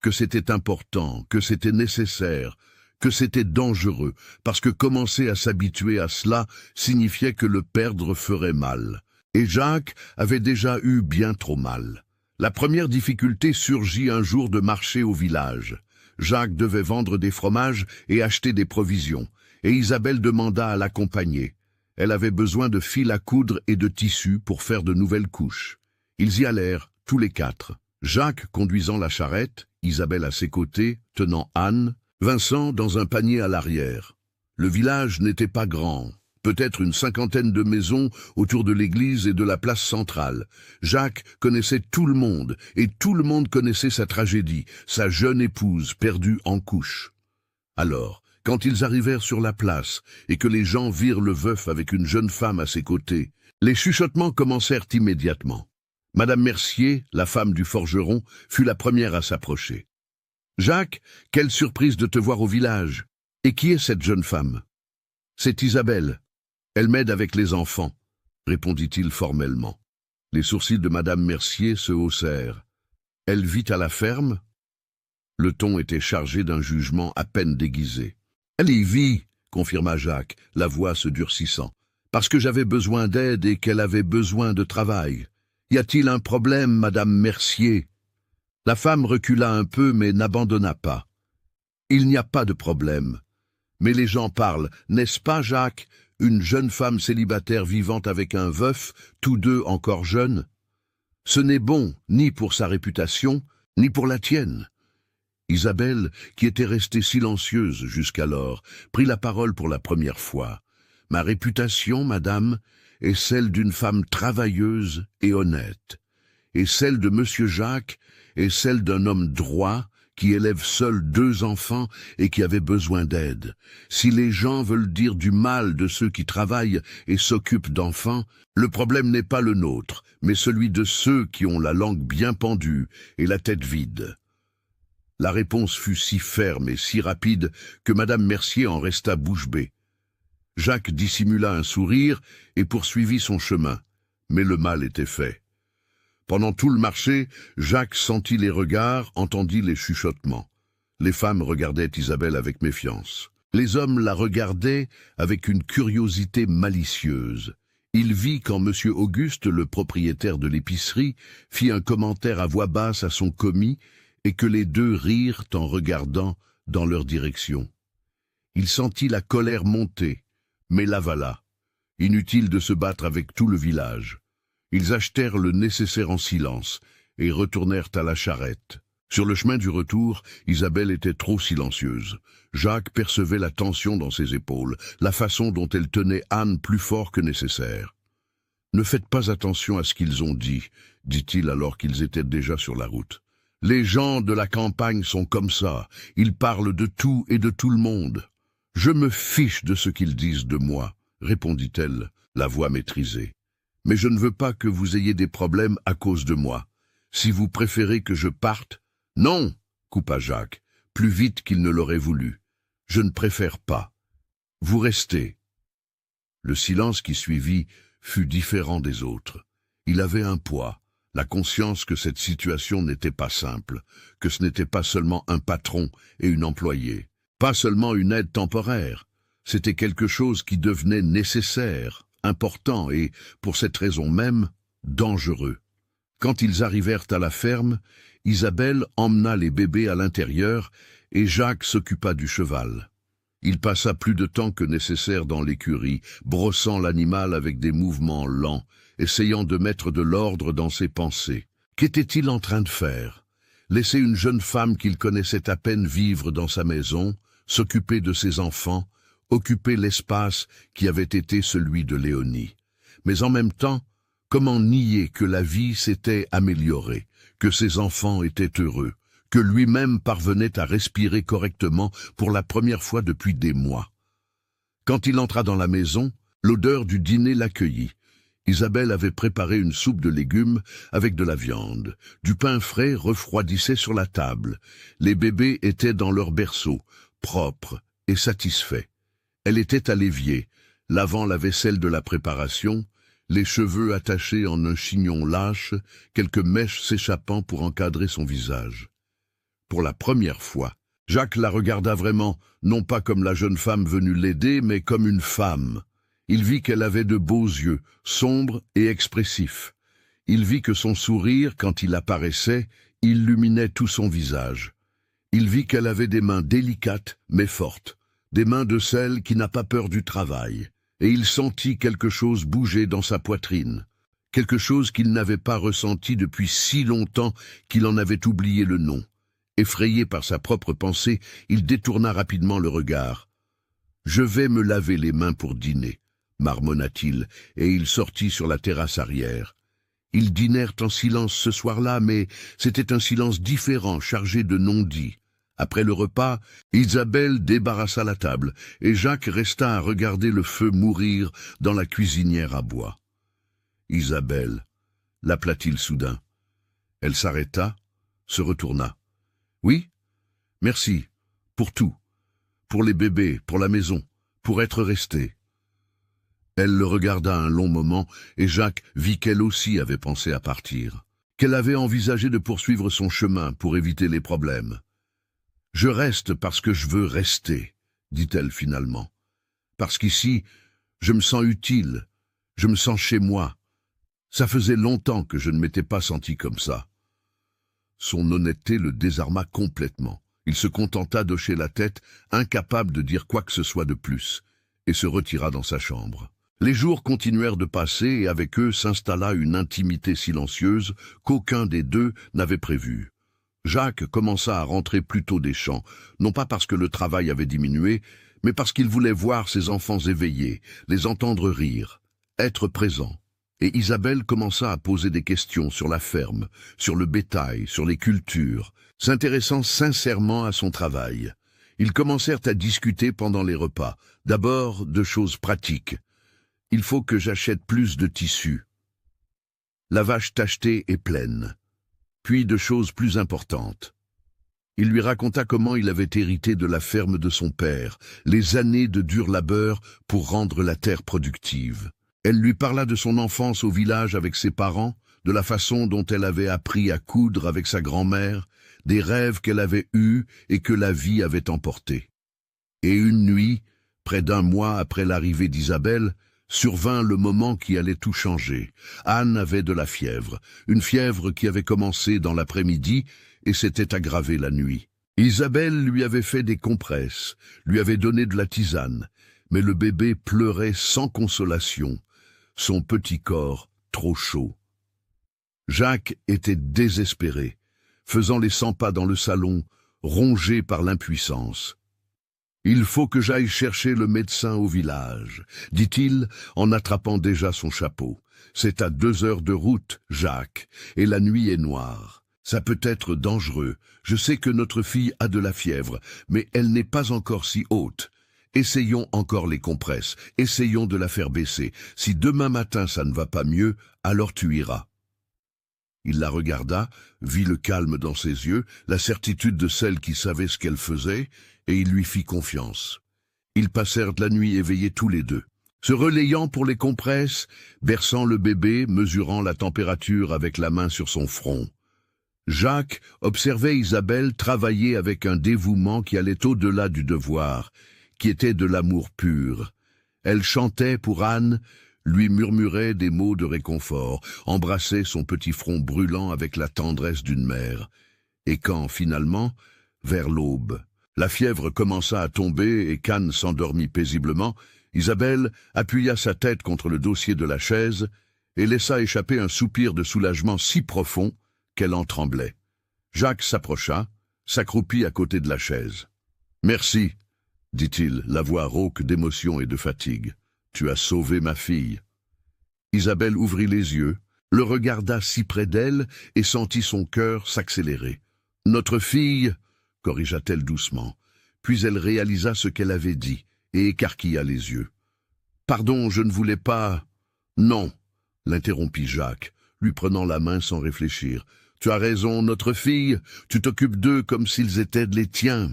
que c'était important, que c'était nécessaire, que c'était dangereux, parce que commencer à s'habituer à cela signifiait que le perdre ferait mal. Et Jacques avait déjà eu bien trop mal. La première difficulté surgit un jour de marché au village. Jacques devait vendre des fromages et acheter des provisions, et Isabelle demanda à l'accompagner. Elle avait besoin de fil à coudre et de tissu pour faire de nouvelles couches. Ils y allèrent, tous les quatre. Jacques conduisant la charrette, Isabelle à ses côtés, tenant Anne, Vincent dans un panier à l'arrière. Le village n'était pas grand, peut-être une 50aine de maisons autour de l'église et de la place centrale. Jacques connaissait tout le monde, et tout le monde connaissait sa tragédie, sa jeune épouse perdue en couches. Alors, quand ils arrivèrent sur la place, et que les gens virent le veuf avec une jeune femme à ses côtés, les chuchotements commencèrent immédiatement. Madame Mercier, la femme du forgeron, fut la première à s'approcher. « Jacques, quelle surprise de te voir au village. Et qui est cette jeune femme ?»« C'est Isabelle. Elle m'aide avec les enfants, » répondit-il formellement. Les sourcils de Madame Mercier se haussèrent. « Elle vit à la ferme ?» Le ton était chargé d'un jugement à peine déguisé. « Elle y vit, » confirma Jacques, la voix se durcissant, « parce que j'avais besoin d'aide et qu'elle avait besoin de travail. Y a-t-il un problème, Madame Mercier ?» La femme recula un peu, mais n'abandonna pas. « Il n'y a pas de problème. Mais les gens parlent, n'est-ce pas, Jacques, une jeune femme célibataire vivant avec un veuf, tous deux encore jeunes? Ce n'est bon ni pour sa réputation, ni pour la tienne. » Isabelle, qui était restée silencieuse jusqu'alors, prit la parole pour la première fois. « Ma réputation, madame, est celle d'une femme travailleuse et honnête, et celle de monsieur Jacques est celle d'un homme droit qui élève seul 2 enfants et qui avait besoin d'aide. Si les gens veulent dire du mal de ceux qui travaillent et s'occupent d'enfants, le problème n'est pas le nôtre, mais celui de ceux qui ont la langue bien pendue et la tête vide. » La réponse fut si ferme et si rapide que Madame Mercier en resta bouche bée. Jacques dissimula un sourire et poursuivit son chemin, mais le mal était fait. Pendant tout le marché, Jacques sentit les regards, entendit les chuchotements. Les femmes regardaient Isabelle avec méfiance. Les hommes la regardaient avec une curiosité malicieuse. Il vit quand M. Auguste, le propriétaire de l'épicerie, fit un commentaire à voix basse à son commis et que les deux rirent en regardant dans leur direction. Il sentit la colère monter, mais l'avala. Inutile de se battre avec tout le village. Ils achetèrent le nécessaire en silence et retournèrent à la charrette. Sur le chemin du retour, Isabelle était trop silencieuse. Jacques percevait la tension dans ses épaules, la façon dont elle tenait Anne plus fort que nécessaire. « Ne faites pas attention à ce qu'ils ont dit, » dit-il alors qu'ils étaient déjà sur la route. « Les gens de la campagne sont comme ça, ils parlent de tout et de tout le monde. »« Je me fiche de ce qu'ils disent de moi, » répondit-elle, la voix maîtrisée. « Mais je ne veux pas que vous ayez des problèmes à cause de moi. Si vous préférez que je parte... » « Non, » coupa Jacques, plus vite qu'il ne l'aurait voulu. « Je ne préfère pas. Vous restez. » Le silence qui suivit fut différent des autres. Il avait un poids, la conscience que cette situation n'était pas simple, que ce n'était pas seulement un patron et une employée, pas seulement une aide temporaire. C'était quelque chose qui devenait nécessaire, important et, pour cette raison même, dangereux. Quand ils arrivèrent à la ferme, Isabelle emmena les bébés à l'intérieur et Jacques s'occupa du cheval. Il passa plus de temps que nécessaire dans l'écurie, brossant l'animal avec des mouvements lents, essayant de mettre de l'ordre dans ses pensées. Qu'était-il en train de faire? Laisser une jeune femme qu'il connaissait à peine vivre dans sa maison, s'occuper de ses enfants, occuper l'espace qui avait été celui de Léonie. Mais en même temps, comment nier que la vie s'était améliorée, que ses enfants étaient heureux, que lui-même parvenait à respirer correctement pour la première fois depuis des mois? Quand il entra dans la maison, l'odeur du dîner l'accueillit. Isabelle avait préparé une soupe de légumes avec de la viande. Du pain frais refroidissait sur la table. Les bébés étaient dans leur berceau, propres et satisfaits. Elle était à l'évier, lavant la vaisselle de la préparation, les cheveux attachés en un chignon lâche, quelques mèches s'échappant pour encadrer son visage. Pour la première fois, Jacques la regarda vraiment, non pas comme la jeune femme venue l'aider, mais comme une femme. Il vit qu'elle avait de beaux yeux, sombres et expressifs. Il vit que son sourire, quand il apparaissait, illuminait tout son visage. Il vit qu'elle avait des mains délicates mais fortes, des mains de celle qui n'a pas peur du travail. Et il sentit quelque chose bouger dans sa poitrine, quelque chose qu'il n'avait pas ressenti depuis si longtemps qu'il en avait oublié le nom. Effrayé par sa propre pensée, il détourna rapidement le regard. « Je vais me laver les mains pour dîner », marmonna-t-il, et il sortit sur la terrasse arrière. Ils dînèrent en silence ce soir-là, mais c'était un silence différent, chargé de non-dits. Après le repas, Isabelle débarrassa la table, et Jacques resta à regarder le feu mourir dans la cuisinière à bois. « Isabelle » l'appela-t-il soudain. Elle s'arrêta, se retourna. « Oui, merci, pour tout, pour les bébés, pour la maison, pour être restée. » Elle le regarda un long moment, et Jacques vit qu'elle aussi avait pensé à partir, qu'elle avait envisagé de poursuivre son chemin pour éviter les problèmes. « Je reste parce que je veux rester, » dit-elle finalement. « Parce qu'ici, je me sens utile, je me sens chez moi. Ça faisait longtemps que je ne m'étais pas senti comme ça. » Son honnêteté le désarma complètement. Il se contenta d'hocher la tête, incapable de dire quoi que ce soit de plus, et se retira dans sa chambre. Les jours continuèrent de passer et avec eux s'installa une intimité silencieuse qu'aucun des deux n'avait prévue. Jacques commença à rentrer plus tôt des champs, non pas parce que le travail avait diminué, mais parce qu'il voulait voir ses enfants éveillés, les entendre rire, être présent. Et Isabelle commença à poser des questions sur la ferme, sur le bétail, sur les cultures, s'intéressant sincèrement à son travail. Ils commencèrent à discuter pendant les repas, d'abord de choses pratiques. « Il faut que j'achète plus de tissus. La vache tachetée est pleine. » Puis de choses plus importantes. Il lui raconta comment il avait hérité de la ferme de son père, les années de dur labeur pour rendre la terre productive. Elle lui parla de son enfance au village avec ses parents, de la façon dont elle avait appris à coudre avec sa grand-mère, des rêves qu'elle avait eus et que la vie avait emportés. Et une nuit, près d'un mois après l'arrivée d'Isabelle, survint le moment qui allait tout changer. Anne avait de la fièvre, une fièvre qui avait commencé dans l'après-midi et s'était aggravée la nuit. Isabelle lui avait fait des compresses, lui avait donné de la tisane, mais le bébé pleurait sans consolation, son petit corps trop chaud. Jacques était désespéré, faisant les 100 pas dans le salon, rongé par l'impuissance. « Il faut que j'aille chercher le médecin au village, » dit-il en attrapant déjà son chapeau. « C'est à 2 heures de route, Jacques, et la nuit est noire. Ça peut être dangereux. Je sais que notre fille a de la fièvre, mais elle n'est pas encore si haute. Essayons encore les compresses, essayons de la faire baisser. Si demain matin ça ne va pas mieux, alors tu iras. » Il la regarda, vit le calme dans ses yeux, la certitude de celle qui savait ce qu'elle faisait, et il lui fit confiance. Ils passèrent la nuit éveillés tous les deux, se relayant pour les compresses, berçant le bébé, mesurant la température avec la main sur son front. Jacques observait Isabelle travailler avec un dévouement qui allait au-delà du devoir, qui était de l'amour pur. Elle chantait pour Anne, lui murmurait des mots de réconfort, embrassait son petit front brûlant avec la tendresse d'une mère. Et quand, finalement, vers l'aube, la fièvre commença à tomber et qu'Anne s'endormit paisiblement, Isabelle appuya sa tête contre le dossier de la chaise et laissa échapper un soupir de soulagement si profond qu'elle en tremblait. Jacques s'approcha, s'accroupit à côté de la chaise. « Merci, » dit-il, la voix rauque d'émotion et de fatigue. « Tu as sauvé ma fille. » Isabelle ouvrit les yeux, le regarda si près d'elle et sentit son cœur s'accélérer. « Notre fille, » corrigea-t-elle doucement, puis elle réalisa ce qu'elle avait dit et écarquilla les yeux. « Pardon, je ne voulais pas... »« Non, » l'interrompit Jacques, lui prenant la main sans réfléchir. « Tu as raison, notre fille, tu t'occupes d'eux comme s'ils étaient les tiens. »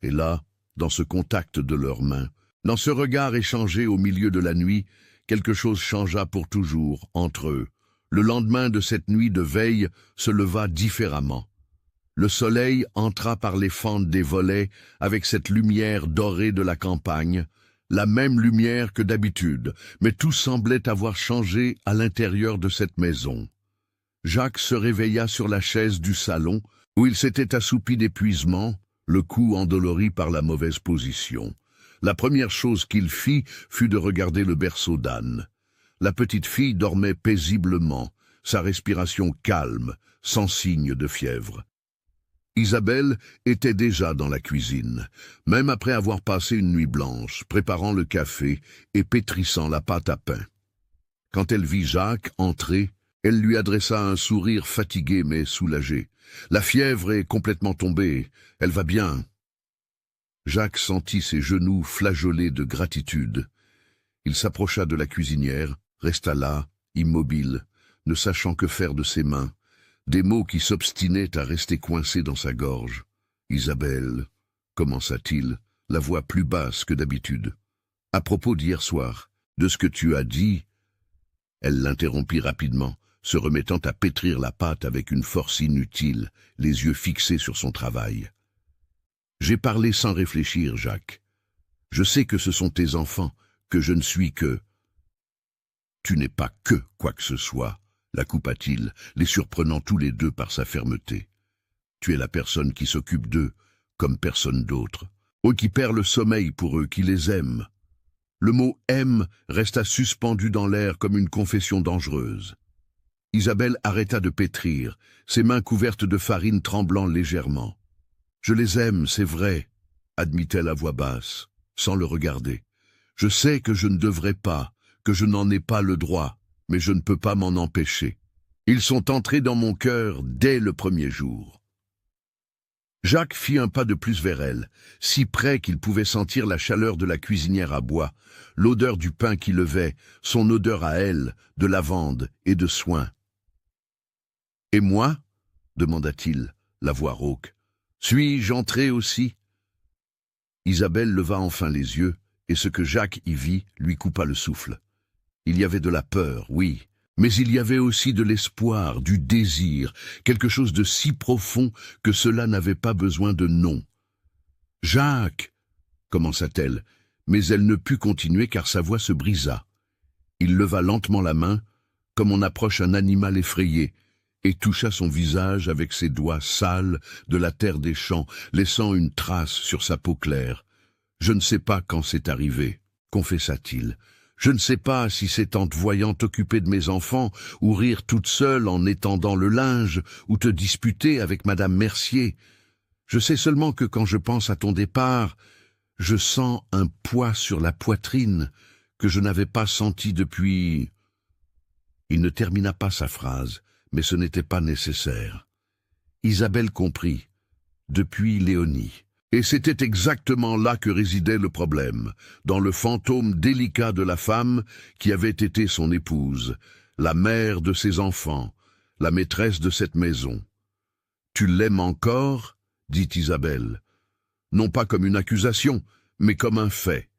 Et là, dans ce contact de leurs mains, dans ce regard échangé au milieu de la nuit, quelque chose changea pour toujours entre eux. Le lendemain de cette nuit de veille se leva différemment. Le soleil entra par les fentes des volets avec cette lumière dorée de la campagne, la même lumière que d'habitude, mais tout semblait avoir changé à l'intérieur de cette maison. Jacques se réveilla sur la chaise du salon, où il s'était assoupi d'épuisement, le cou endolori par la mauvaise position. La première chose qu'il fit fut de regarder le berceau d'Anne. La petite fille dormait paisiblement, sa respiration calme, sans signe de fièvre. Isabelle était déjà dans la cuisine, même après avoir passé une nuit blanche, préparant le café et pétrissant la pâte à pain. Quand elle vit Jacques entrer, elle lui adressa un sourire fatigué mais soulagé. « La fièvre est complètement tombée, elle va bien. » Jacques sentit ses genoux flageolés de gratitude. Il s'approcha de la cuisinière, resta là, immobile, ne sachant que faire de ses mains, des mots qui s'obstinaient à rester coincés dans sa gorge. « Isabelle, » commença-t-il, la voix plus basse que d'habitude. « À propos d'hier soir, de ce que tu as dit... » Elle l'interrompit rapidement, se remettant à pétrir la pâte avec une force inutile, les yeux fixés sur son travail. « J'ai parlé sans réfléchir, Jacques. Je sais que ce sont tes enfants, que je ne suis que... » « Tu n'es pas que quoi que ce soit, » la coupa-t-il, les surprenant tous les deux par sa fermeté. « Tu es la personne qui s'occupe d'eux, comme personne d'autre. Eux qui perdent le sommeil pour eux, qui les aiment. » Le mot « aime » resta suspendu dans l'air comme une confession dangereuse. Isabelle arrêta de pétrir, ses mains couvertes de farine tremblant légèrement. « Je les aime, c'est vrai, » admit-elle à voix basse, sans le regarder. « Je sais que je ne devrais pas, que je n'en ai pas le droit, mais je ne peux pas m'en empêcher. Ils sont entrés dans mon cœur dès le premier jour. » Jacques fit un pas de plus vers elle, si près qu'il pouvait sentir la chaleur de la cuisinière à bois, l'odeur du pain qui levait, son odeur à elle, de lavande et de soin. « Et moi ?» demanda-t-il, la voix rauque. « Suis-je entré aussi ?» Isabelle leva enfin les yeux, et ce que Jacques y vit lui coupa le souffle. Il y avait de la peur, oui, mais il y avait aussi de l'espoir, du désir, quelque chose de si profond que cela n'avait pas besoin de nom. « Jacques !» commença-t-elle, mais elle ne put continuer car sa voix se brisa. Il leva lentement la main, comme on approche un animal effrayé, et toucha son visage avec ses doigts sales de la terre des champs, laissant une trace sur sa peau claire. « Je ne sais pas quand c'est arrivé, » confessa-t-il. « Je ne sais pas si c'est en te voyant t'occuper de mes enfants, ou rire toute seule en étendant le linge, ou te disputer avec Madame Mercier. Je sais seulement que quand je pense à ton départ, je sens un poids sur la poitrine que je n'avais pas senti depuis... » Il ne termina pas sa phrase, mais ce n'était pas nécessaire. Isabelle comprit. Depuis Léonie. Et c'était exactement là que résidait le problème, dans le fantôme délicat de la femme qui avait été son épouse, la mère de ses enfants, la maîtresse de cette maison. « Tu l'aimes encore ?» dit Isabelle. « Non pas comme une accusation, mais comme un fait. »«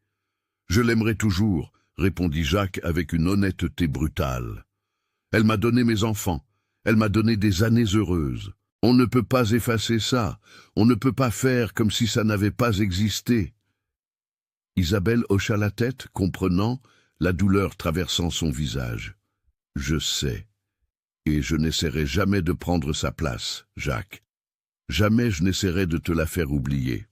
Je l'aimerai toujours, » répondit Jacques avec une honnêteté brutale. « Elle m'a donné mes enfants, elle m'a donné des années heureuses. On ne peut pas effacer ça, on ne peut pas faire comme si ça n'avait pas existé. » Isabelle hocha la tête, comprenant, la douleur traversant son visage. « Je sais, et je n'essaierai jamais de prendre sa place, Jacques. Jamais je n'essaierai de te la faire oublier. »«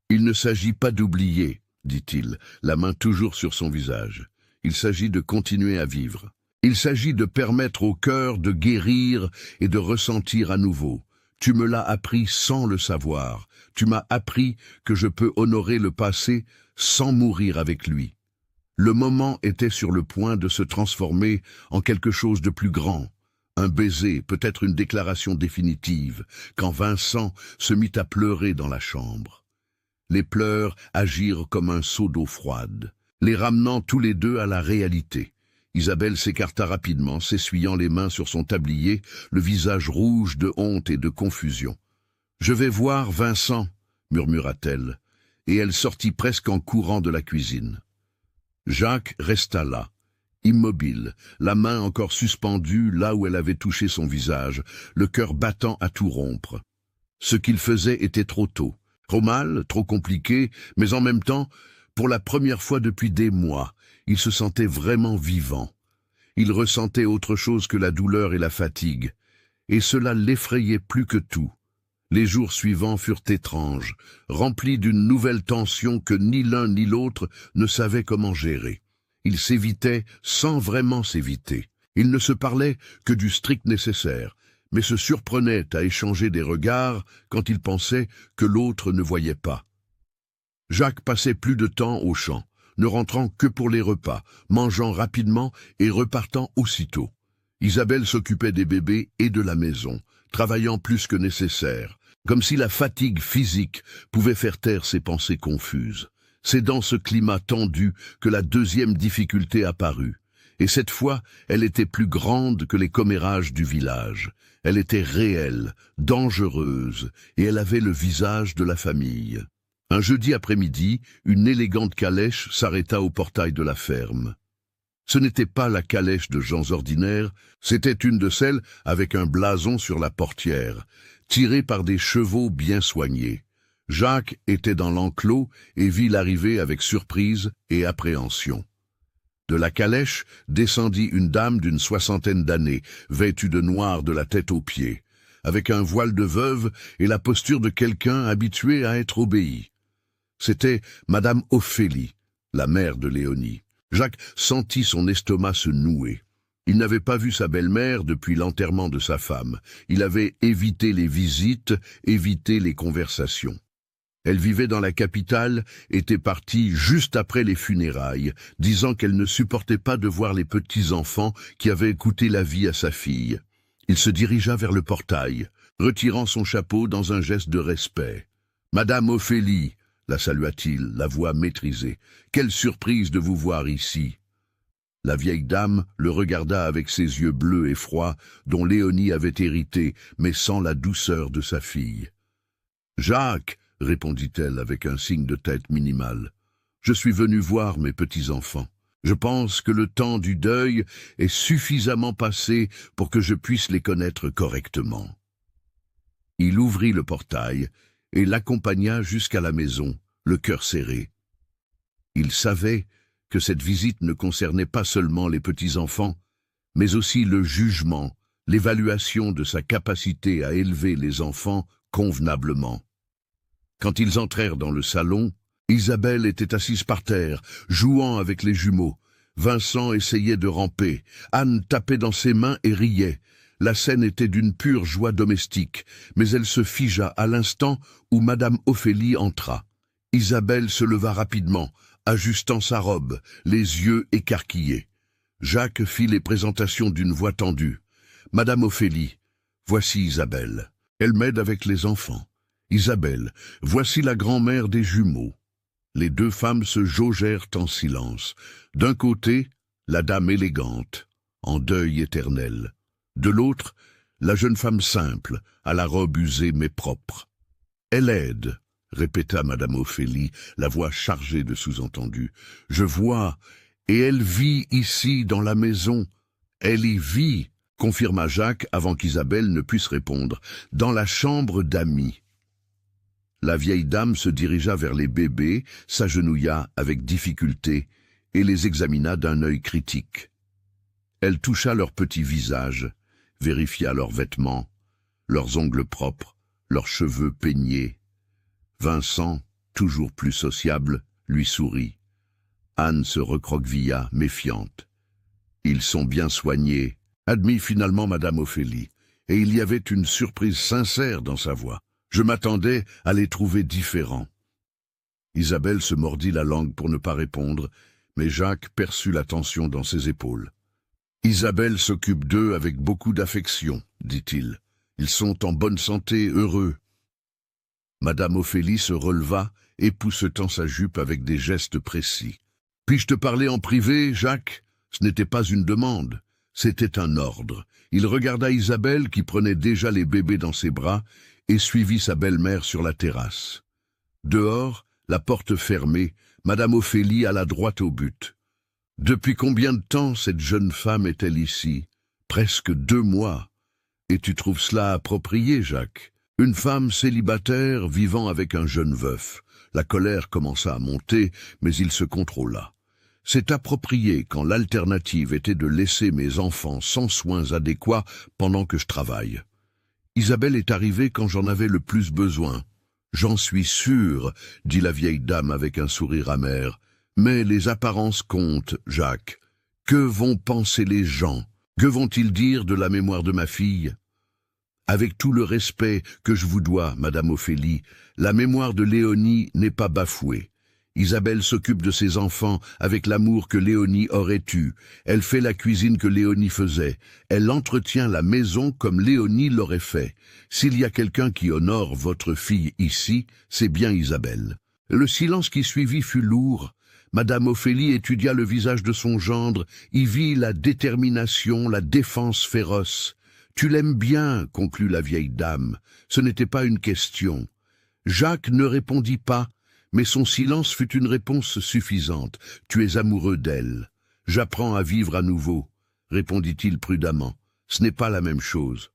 Il ne s'agit pas d'oublier, » dit-il, la main toujours sur son visage. « Il s'agit de continuer à vivre. Il s'agit de permettre au cœur de guérir et de ressentir à nouveau. Tu me l'as appris sans le savoir. Tu m'as appris que je peux honorer le passé sans mourir avec lui. Le moment était sur le point de se transformer en quelque chose de plus grand. Un baiser, peut-être une déclaration définitive, quand Vincent se mit à pleurer dans la chambre. Les pleurs agirent comme un seau d'eau froide, les ramenant tous les deux à la réalité. Isabelle s'écarta rapidement, s'essuyant les mains sur son tablier, le visage rouge de honte et de confusion. « Je vais voir Vincent, » murmura-t-elle, et elle sortit presque en courant de la cuisine. Jacques resta là, immobile, la main encore suspendue là où elle avait touché son visage, le cœur battant à tout rompre. Ce qu'il faisait était trop tôt, trop mal, trop compliqué, mais en même temps, Pour la première fois depuis des mois, il se sentait vraiment vivant. Il ressentait autre chose que la douleur et la fatigue, et cela l'effrayait plus que tout. Les jours suivants furent étranges, remplis d'une nouvelle tension que ni l'un ni l'autre ne savaient comment gérer. Ils s'évitaient sans vraiment s'éviter. Ils ne se parlaient que du strict nécessaire, mais se surprenaient à échanger des regards quand ils pensaient que l'autre ne voyait pas. Jacques passait plus de temps au champ, ne rentrant que pour les repas, mangeant rapidement et repartant aussitôt. Isabelle s'occupait des bébés et de la maison, travaillant plus que nécessaire, comme si la fatigue physique pouvait faire taire ses pensées confuses. C'est dans ce climat tendu que la deuxième difficulté apparut. Et cette fois, elle était plus grande que les commérages du village. Elle était réelle, dangereuse, et elle avait le visage de la famille. Un jeudi après-midi, une élégante calèche s'arrêta au portail de la ferme. Ce n'était pas la calèche de gens ordinaires, c'était une de celles avec un blason sur la portière, tirée par des chevaux bien soignés. Jacques était dans l'enclos et vit l'arrivée avec surprise et appréhension. De la calèche descendit une dame d'une 60aine d'années, vêtue de noir de la tête aux pieds, avec un voile de veuve et la posture de quelqu'un habitué à être obéi. C'était Madame Ophélie, la mère de Léonie. Jacques sentit son estomac se nouer. Il n'avait pas vu sa belle-mère depuis l'enterrement de sa femme. Il avait évité les visites, évité les conversations. Elle vivait dans la capitale, était partie juste après les funérailles, disant qu'elle ne supportait pas de voir les petits-enfants qui avaient coûté la vie à sa fille. Il se dirigea vers le portail, retirant son chapeau dans un geste de respect. « Madame Ophélie !» la salua-t-il, la voix maîtrisée. « Quelle surprise de vous voir ici !» La vieille dame le regarda avec ses yeux bleus et froids, dont Léonie avait hérité, mais sans la douceur de sa fille. « Jacques !» répondit-elle avec un signe de tête minimal. « Je suis venu voir mes petits-enfants. Je pense que le temps du deuil est suffisamment passé pour que je puisse les connaître correctement. » Il ouvrit le portail et l'accompagna jusqu'à la maison, le cœur serré. Il savait que cette visite ne concernait pas seulement les petits-enfants, mais aussi le jugement, l'évaluation de sa capacité à élever les enfants convenablement. Quand ils entrèrent dans le salon, Isabelle était assise par terre, jouant avec les jumeaux. Vincent essayait de ramper, Anne tapait dans ses mains et riait. La scène était d'une pure joie domestique, mais elle se figea à l'instant où Madame Ophélie entra. Isabelle se leva rapidement, ajustant sa robe, les yeux écarquillés. Jacques fit les présentations d'une voix tendue. « Madame Ophélie, voici Isabelle. Elle m'aide avec les enfants. Isabelle, voici la grand-mère des jumeaux. » Les deux femmes se jaugèrent en silence. D'un côté, la dame élégante, en deuil éternel. De l'autre, la jeune femme simple, à la robe usée mais propre. « Elle aide, » répéta Madame Ophélie, la voix chargée de sous-entendus. « Je vois, et elle vit ici dans la maison. Elle y vit, » confirma Jacques avant qu'Isabelle ne puisse répondre, « dans la chambre d'amis. » La vieille dame se dirigea vers les bébés, s'agenouilla avec difficulté et les examina d'un œil critique. Elle toucha leurs petits visages, vérifia leurs vêtements, leurs ongles propres, leurs cheveux peignés. Vincent, toujours plus sociable, lui sourit. Anne se recroquevilla, méfiante. « Ils sont bien soignés », admit finalement Madame Ophélie, et il y avait une surprise sincère dans sa voix. Je m'attendais à les trouver différents. Isabelle se mordit la langue pour ne pas répondre, mais Jacques perçut la tension dans ses épaules. « Isabelle s'occupe d'eux avec beaucoup d'affection, dit-il. Ils sont en bonne santé, heureux. » Madame Ophélie se releva, époussetant sa jupe avec des gestes précis. « Puis-je te parler en privé, Jacques ?» Ce n'était pas une demande, c'était un ordre. Il regarda Isabelle qui prenait déjà les bébés dans ses bras et suivit sa belle-mère sur la terrasse. Dehors, la porte fermée, Madame Ophélie alla droit au but. « Depuis combien de temps cette jeune femme est-elle ici ? Presque 2 mois. Et tu trouves cela approprié, Jacques ? Une femme célibataire vivant avec un jeune veuf. La colère commença à monter, mais il se contrôla. C'est approprié quand l'alternative était de laisser mes enfants sans soins adéquats pendant que je travaille. Isabelle est arrivée quand j'en avais le plus besoin. J'en suis sûr, dit la vieille dame avec un sourire amer. Mais les apparences comptent, Jacques. Que vont penser les gens? Que vont-ils dire de la mémoire de ma fille? Avec tout le respect que je vous dois, Madame Ophélie, la mémoire de Léonie n'est pas bafouée. Isabelle s'occupe de ses enfants avec l'amour que Léonie aurait eu. Elle fait la cuisine que Léonie faisait. Elle entretient la maison comme Léonie l'aurait fait. S'il y a quelqu'un qui honore votre fille ici, c'est bien Isabelle. Le silence qui suivit fut lourd. Madame Ophélie étudia le visage de son gendre, y vit la détermination, la défense féroce. « Tu l'aimes bien », conclut la vieille dame. Ce n'était pas une question. Jacques ne répondit pas, mais son silence fut une réponse suffisante. « Tu es amoureux d'elle. J'apprends à vivre à nouveau, » répondit-il prudemment. « Ce n'est pas la même chose.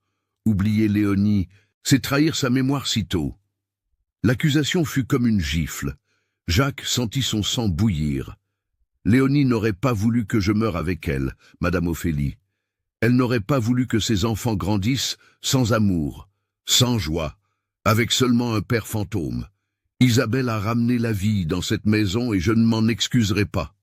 Oublier Léonie, c'est trahir sa mémoire si tôt. » L'accusation fut comme une gifle. Jacques sentit son sang bouillir. « Léonie n'aurait pas voulu que je meure avec elle, Madame Ophélie. Elle n'aurait pas voulu que ses enfants grandissent sans amour, sans joie, avec seulement un père fantôme. Isabelle a ramené la vie dans cette maison et je ne m'en excuserai pas. »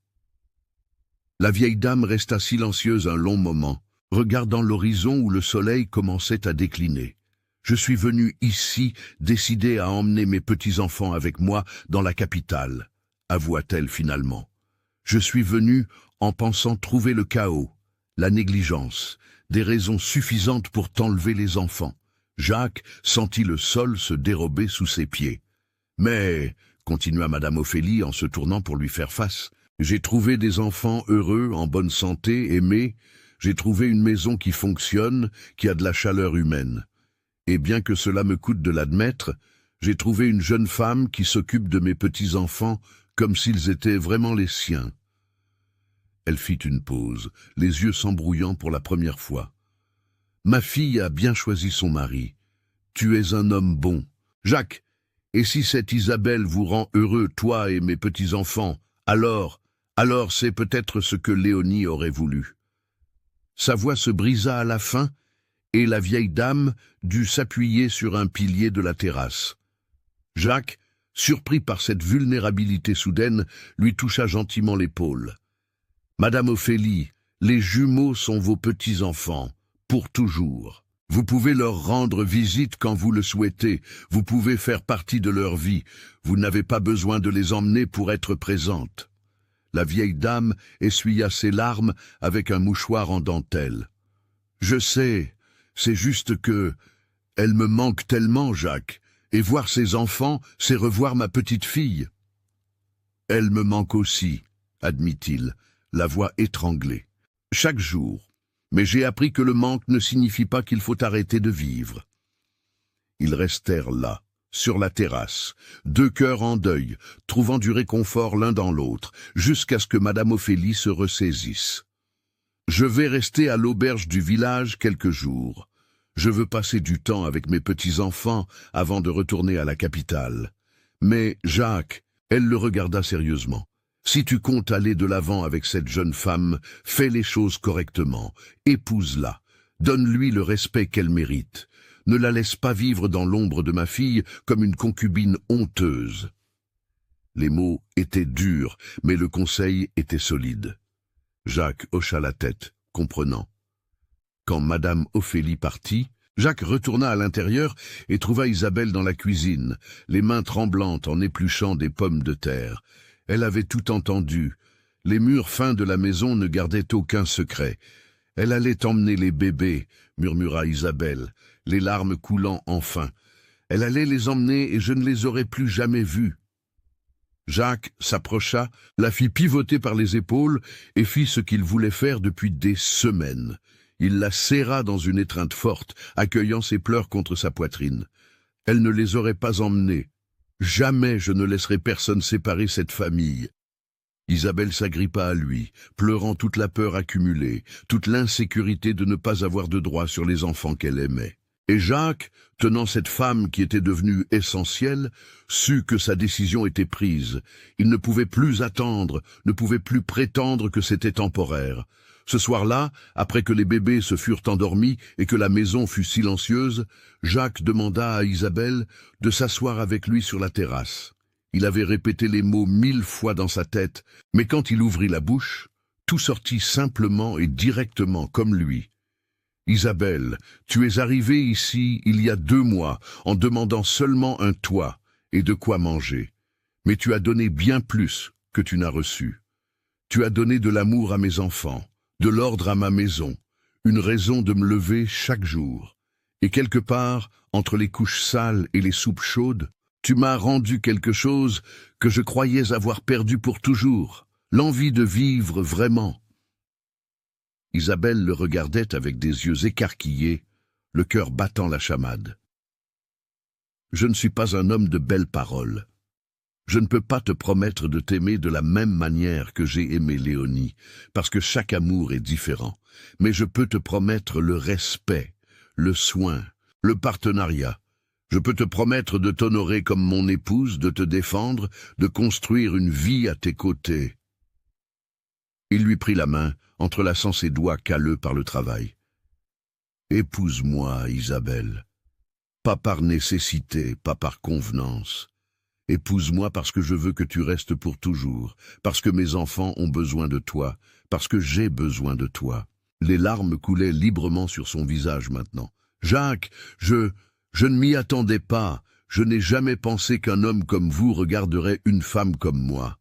La vieille dame resta silencieuse un long moment, regardant l'horizon où le soleil commençait à décliner. « Je suis venu ici, décidée à emmener mes petits-enfants avec moi dans la capitale, » avoua-t-elle finalement. « Je suis venu en pensant trouver le chaos, la négligence, des raisons suffisantes pour t'enlever les enfants. » Jacques sentit le sol se dérober sous ses pieds. « Mais, » continua Madame Ophélie en se tournant pour lui faire face, « j'ai trouvé des enfants heureux, en bonne santé, aimés. J'ai trouvé une maison qui fonctionne, qui a de la chaleur humaine. Et bien que cela me coûte de l'admettre, j'ai trouvé une jeune femme qui s'occupe de mes petits-enfants comme s'ils étaient vraiment les siens. » Elle fit une pause, les yeux s'embrouillant pour la première fois. « Ma fille a bien choisi son mari. Tu es un homme bon. Jacques, et si cette Isabelle vous rend heureux, toi et mes petits-enfants, alors c'est peut-être ce que Léonie aurait voulu. » Sa voix se brisa à la fin, et la vieille dame dut s'appuyer sur un pilier de la terrasse. Jacques, surpris par cette vulnérabilité soudaine, lui toucha gentiment l'épaule. « Madame Ophélie, les jumeaux sont vos petits-enfants, pour toujours. Vous pouvez leur rendre visite quand vous le souhaitez, vous pouvez faire partie de leur vie, vous n'avez pas besoin de les emmener pour être présente. » La vieille dame essuya ses larmes avec un mouchoir en dentelle. « Je sais, c'est juste que... Elle me manque tellement, Jacques, et voir ses enfants, c'est revoir ma petite fille. »« Elle me manque aussi, » admit-il, la voix étranglée. « Chaque jour. Mais j'ai appris que le manque ne signifie pas qu'il faut arrêter de vivre. » Ils restèrent là, sur la terrasse, deux cœurs en deuil, trouvant du réconfort l'un dans l'autre, jusqu'à ce que Madame Ophélie se ressaisisse. « Je vais rester à l'auberge du village quelques jours. Je veux passer du temps avec mes petits-enfants avant de retourner à la capitale. Mais, Jacques, » elle le regarda sérieusement, « si tu comptes aller de l'avant avec cette jeune femme, fais les choses correctement, épouse-la, donne-lui le respect qu'elle mérite. Ne la laisse pas vivre dans l'ombre de ma fille comme une concubine honteuse. » Les mots étaient durs, mais le conseil était solide. Jacques hocha la tête, comprenant. Quand Madame Ophélie partit, Jacques retourna à l'intérieur et trouva Isabelle dans la cuisine, les mains tremblantes en épluchant des pommes de terre. Elle avait tout entendu. Les murs fins de la maison ne gardaient aucun secret. « Elle allait emmener les bébés », murmura Isabelle, les larmes coulant enfin. « Elle allait les emmener et je ne les aurais plus jamais vus. » Jacques s'approcha, la fit pivoter par les épaules et fit ce qu'il voulait faire depuis des semaines. Il la serra dans une étreinte forte, accueillant ses pleurs contre sa poitrine. Elle ne les aurait pas emmenés. Jamais je ne laisserai personne séparer cette famille. Isabelle s'agrippa à lui, pleurant toute la peur accumulée, toute l'insécurité de ne pas avoir de droit sur les enfants qu'elle aimait. Et Jacques, tenant cette femme qui était devenue essentielle, sut que sa décision était prise. Il ne pouvait plus attendre, ne pouvait plus prétendre que c'était temporaire. Ce soir-là, après que les bébés se furent endormis et que la maison fut silencieuse, Jacques demanda à Isabelle de s'asseoir avec lui sur la terrasse. Il avait répété les mots 1000 fois dans sa tête, mais quand il ouvrit la bouche, tout sortit simplement et directement comme lui. « Isabelle, tu es arrivée ici il y a 2 mois en demandant seulement un toit et de quoi manger. Mais tu as donné bien plus que tu n'as reçu. Tu as donné de l'amour à mes enfants, de l'ordre à ma maison, une raison de me lever chaque jour. Et quelque part, entre les couches sales et les soupes chaudes, tu m'as rendu quelque chose que je croyais avoir perdu pour toujours, l'envie de vivre vraiment. » Isabelle le regardait avec des yeux écarquillés, le cœur battant la chamade. « Je ne suis pas un homme de belles paroles. Je ne peux pas te promettre de t'aimer de la même manière que j'ai aimé Léonie, parce que chaque amour est différent. Mais je peux te promettre le respect, le soin, le partenariat. Je peux te promettre de t'honorer comme mon épouse, de te défendre, de construire une vie à tes côtés. » Il lui prit la main, entrelaçant ses doigts calleux par le travail. « Épouse-moi, Isabelle. Pas par nécessité, pas par convenance. Épouse-moi parce que je veux que tu restes pour toujours, parce que mes enfants ont besoin de toi, parce que j'ai besoin de toi. » Les larmes coulaient librement sur son visage maintenant. « Jacques, je ne m'y attendais pas. Je n'ai jamais pensé qu'un homme comme vous regarderait une femme comme moi. »«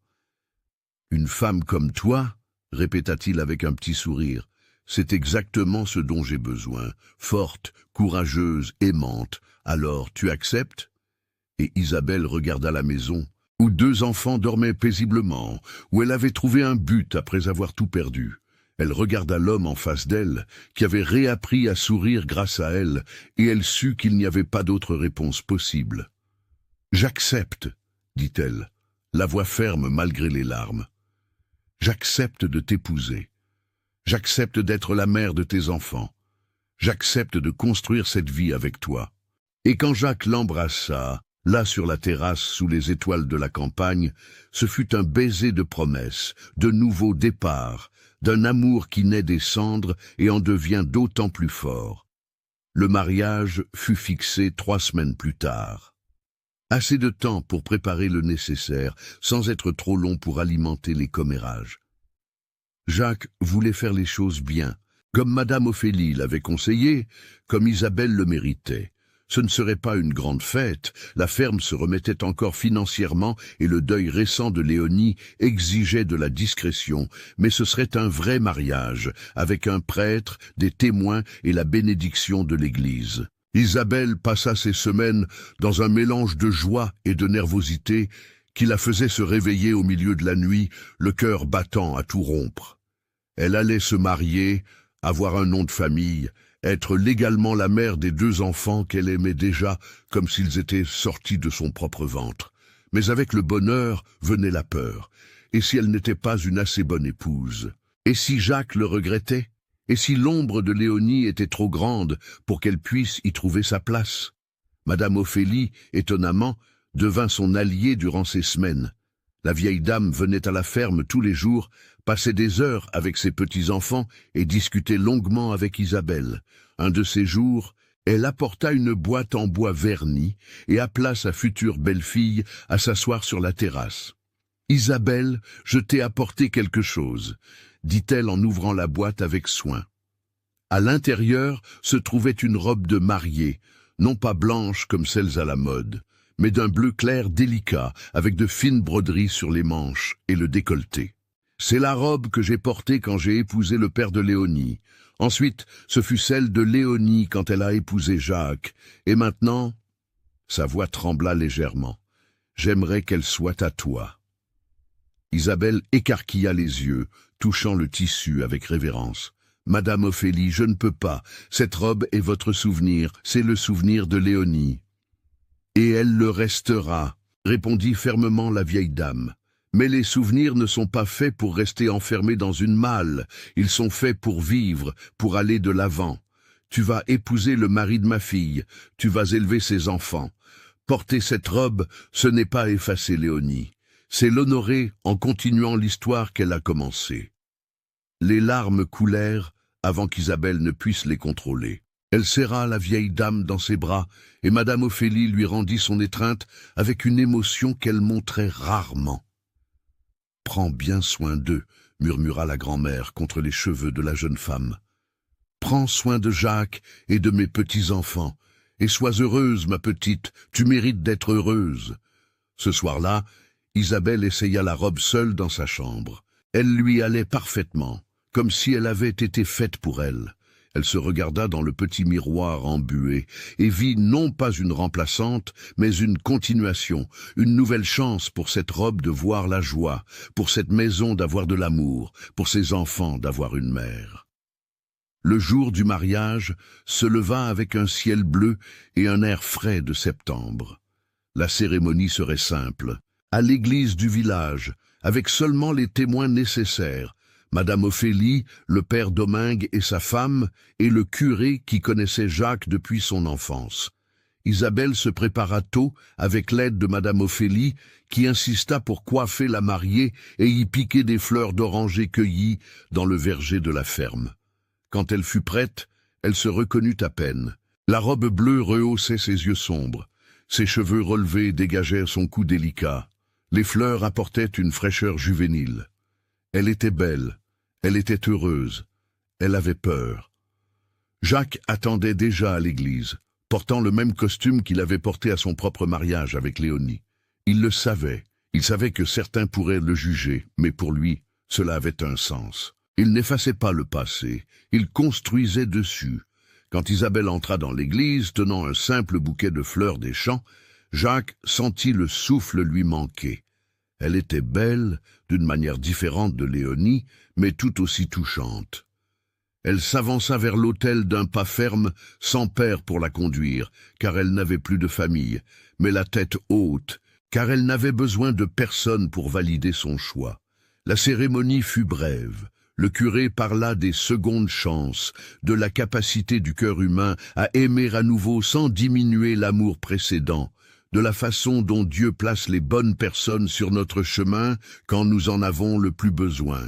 Une femme comme toi ?» répéta-t-il avec un petit sourire. « C'est exactement ce dont j'ai besoin. Forte, courageuse, aimante. Alors, tu acceptes ?» Et Isabelle regarda la maison, où 2 enfants dormaient paisiblement, où elle avait trouvé un but après avoir tout perdu. Elle regarda l'homme en face d'elle, qui avait réappris à sourire grâce à elle, et elle sut qu'il n'y avait pas d'autre réponse possible. « J'accepte, » dit-elle, la voix ferme malgré les larmes. « J'accepte de t'épouser. J'accepte d'être la mère de tes enfants. J'accepte de construire cette vie avec toi. » Et quand Jacques l'embrassa, là sur la terrasse sous les étoiles de la campagne, ce fut un baiser de promesse, de nouveau départ, d'un amour qui naît des cendres et en devient d'autant plus fort. Le mariage fut fixé 3 semaines plus tard. Assez de temps pour préparer le nécessaire, sans être trop long pour alimenter les commérages. Jacques voulait faire les choses bien, comme Madame Ophélie l'avait conseillé, comme Isabelle le méritait. Ce ne serait pas une grande fête, la ferme se remettait encore financièrement et le deuil récent de Léonie exigeait de la discrétion, mais ce serait un vrai mariage, avec un prêtre, des témoins et la bénédiction de l'Église. Isabelle passa ces semaines dans un mélange de joie et de nervosité qui la faisait se réveiller au milieu de la nuit, le cœur battant à tout rompre. Elle allait se marier, avoir un nom de famille, être légalement la mère des 2 enfants qu'elle aimait déjà comme s'ils étaient sortis de son propre ventre. Mais avec le bonheur venait la peur. Et si elle n'était pas une assez bonne épouse? Et si Jacques le regrettait? Et si l'ombre de Léonie était trop grande pour qu'elle puisse y trouver sa place? Madame Ophélie, étonnamment, devint son alliée durant ces semaines. La vieille dame venait à la ferme tous les jours, passait des heures avec ses petits-enfants et discutait longuement avec Isabelle. Un de ces jours, elle apporta une boîte en bois verni et appela sa future belle-fille à s'asseoir sur la terrasse. « Isabelle, je t'ai apporté quelque chose », dit-elle en ouvrant la boîte avec soin. À l'intérieur se trouvait une robe de mariée, non pas blanche comme celles à la mode, mais d'un bleu clair délicat, avec de fines broderies sur les manches et le décolleté. C'est la robe que j'ai portée quand j'ai épousé le père de Léonie. Ensuite, ce fut celle de Léonie quand elle a épousé Jacques. Et maintenant, sa voix trembla légèrement. J'aimerais qu'elle soit à toi. Isabelle écarquilla les yeux, touchant le tissu avec révérence. « Madame Ophélie, je ne peux pas. Cette robe est votre souvenir, c'est le souvenir de Léonie. »« Et elle le restera, » répondit fermement la vieille dame. « Mais les souvenirs ne sont pas faits pour rester enfermés dans une malle. Ils sont faits pour vivre, pour aller de l'avant. Tu vas épouser le mari de ma fille, tu vas élever ses enfants. Porter cette robe, ce n'est pas effacer Léonie, c'est l'honorer en continuant l'histoire qu'elle a commencée. » Les larmes coulèrent avant qu'Isabelle ne puisse les contrôler. Elle serra la vieille dame dans ses bras, et Madame Ophélie lui rendit son étreinte avec une émotion qu'elle montrait rarement. « Prends bien soin d'eux, » murmura la grand-mère contre les cheveux de la jeune femme. « Prends soin de Jacques et de mes petits-enfants, et sois heureuse, ma petite, tu mérites d'être heureuse. » Ce soir-là, Isabelle essaya la robe seule dans sa chambre. Elle lui allait parfaitement, comme si elle avait été faite pour elle. Elle se regarda dans le petit miroir embué et vit non pas une remplaçante, mais une continuation, une nouvelle chance pour cette robe de voir la joie, pour cette maison d'avoir de l'amour, pour ses enfants d'avoir une mère. Le jour du mariage se leva avec un ciel bleu et un air frais de septembre. La cérémonie serait simple, à l'église du village, avec seulement les témoins nécessaires, Madame Ophélie, le père Domingue et sa femme, et le curé qui connaissait Jacques depuis son enfance. Isabelle se prépara tôt avec l'aide de Madame Ophélie, qui insista pour coiffer la mariée et y piquer des fleurs d'oranger cueillies dans le verger de la ferme. Quand elle fut prête, elle se reconnut à peine. La robe bleue rehaussait ses yeux sombres. Ses cheveux relevés dégagèrent son cou délicat. Les fleurs apportaient une fraîcheur juvénile. Elle était belle, elle était heureuse, elle avait peur. Jacques attendait déjà à l'église, portant le même costume qu'il avait porté à son propre mariage avec Léonie. Il le savait, il savait que certains pourraient le juger, mais pour lui, cela avait un sens. Il n'effaçait pas le passé, il construisait dessus. Quand Isabelle entra dans l'église, tenant un simple bouquet de fleurs des champs, Jacques sentit le souffle lui manquer. Elle était belle, d'une manière différente de Léonie, mais tout aussi touchante. Elle s'avança vers l'autel d'un pas ferme, sans père pour la conduire, car elle n'avait plus de famille, mais la tête haute, car elle n'avait besoin de personne pour valider son choix. La cérémonie fut brève. Le curé parla des secondes chances, de la capacité du cœur humain à aimer à nouveau sans diminuer l'amour précédent, de la façon dont Dieu place les bonnes personnes sur notre chemin quand nous en avons le plus besoin.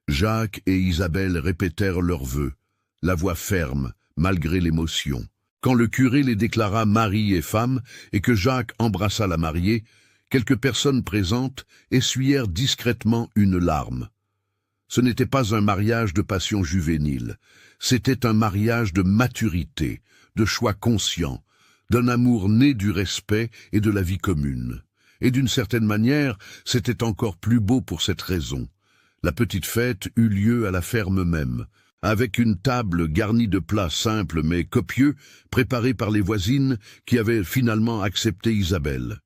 Jacques et Isabelle répétèrent leurs vœux, la voix ferme, malgré l'émotion. Quand le curé les déclara mari et femme, et que Jacques embrassa la mariée, quelques personnes présentes essuyèrent discrètement une larme. Ce n'était pas un mariage de passion juvénile, c'était un mariage de maturité, de choix conscient, d'un amour né du respect et de la vie commune. Et d'une certaine manière, c'était encore plus beau pour cette raison. La petite fête eut lieu à la ferme même, avec une table garnie de plats simples mais copieux, préparés par les voisines qui avaient finalement accepté Isabelle.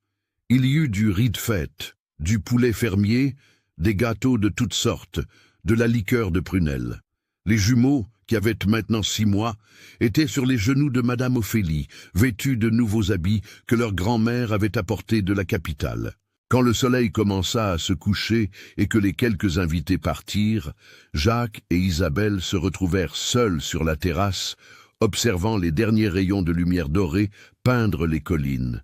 Il y eut du riz de fête, du poulet fermier, des gâteaux de toutes sortes, de la liqueur de prunelle. Les jumeaux, qui avaient maintenant 6 mois, étaient sur les genoux de Madame Ophélie, vêtus de nouveaux habits que leur grand-mère avait apportés de la capitale. Quand le soleil commença à se coucher et que les quelques invités partirent, Jacques et Isabelle se retrouvèrent seuls sur la terrasse, observant les derniers rayons de lumière dorée peindre les collines.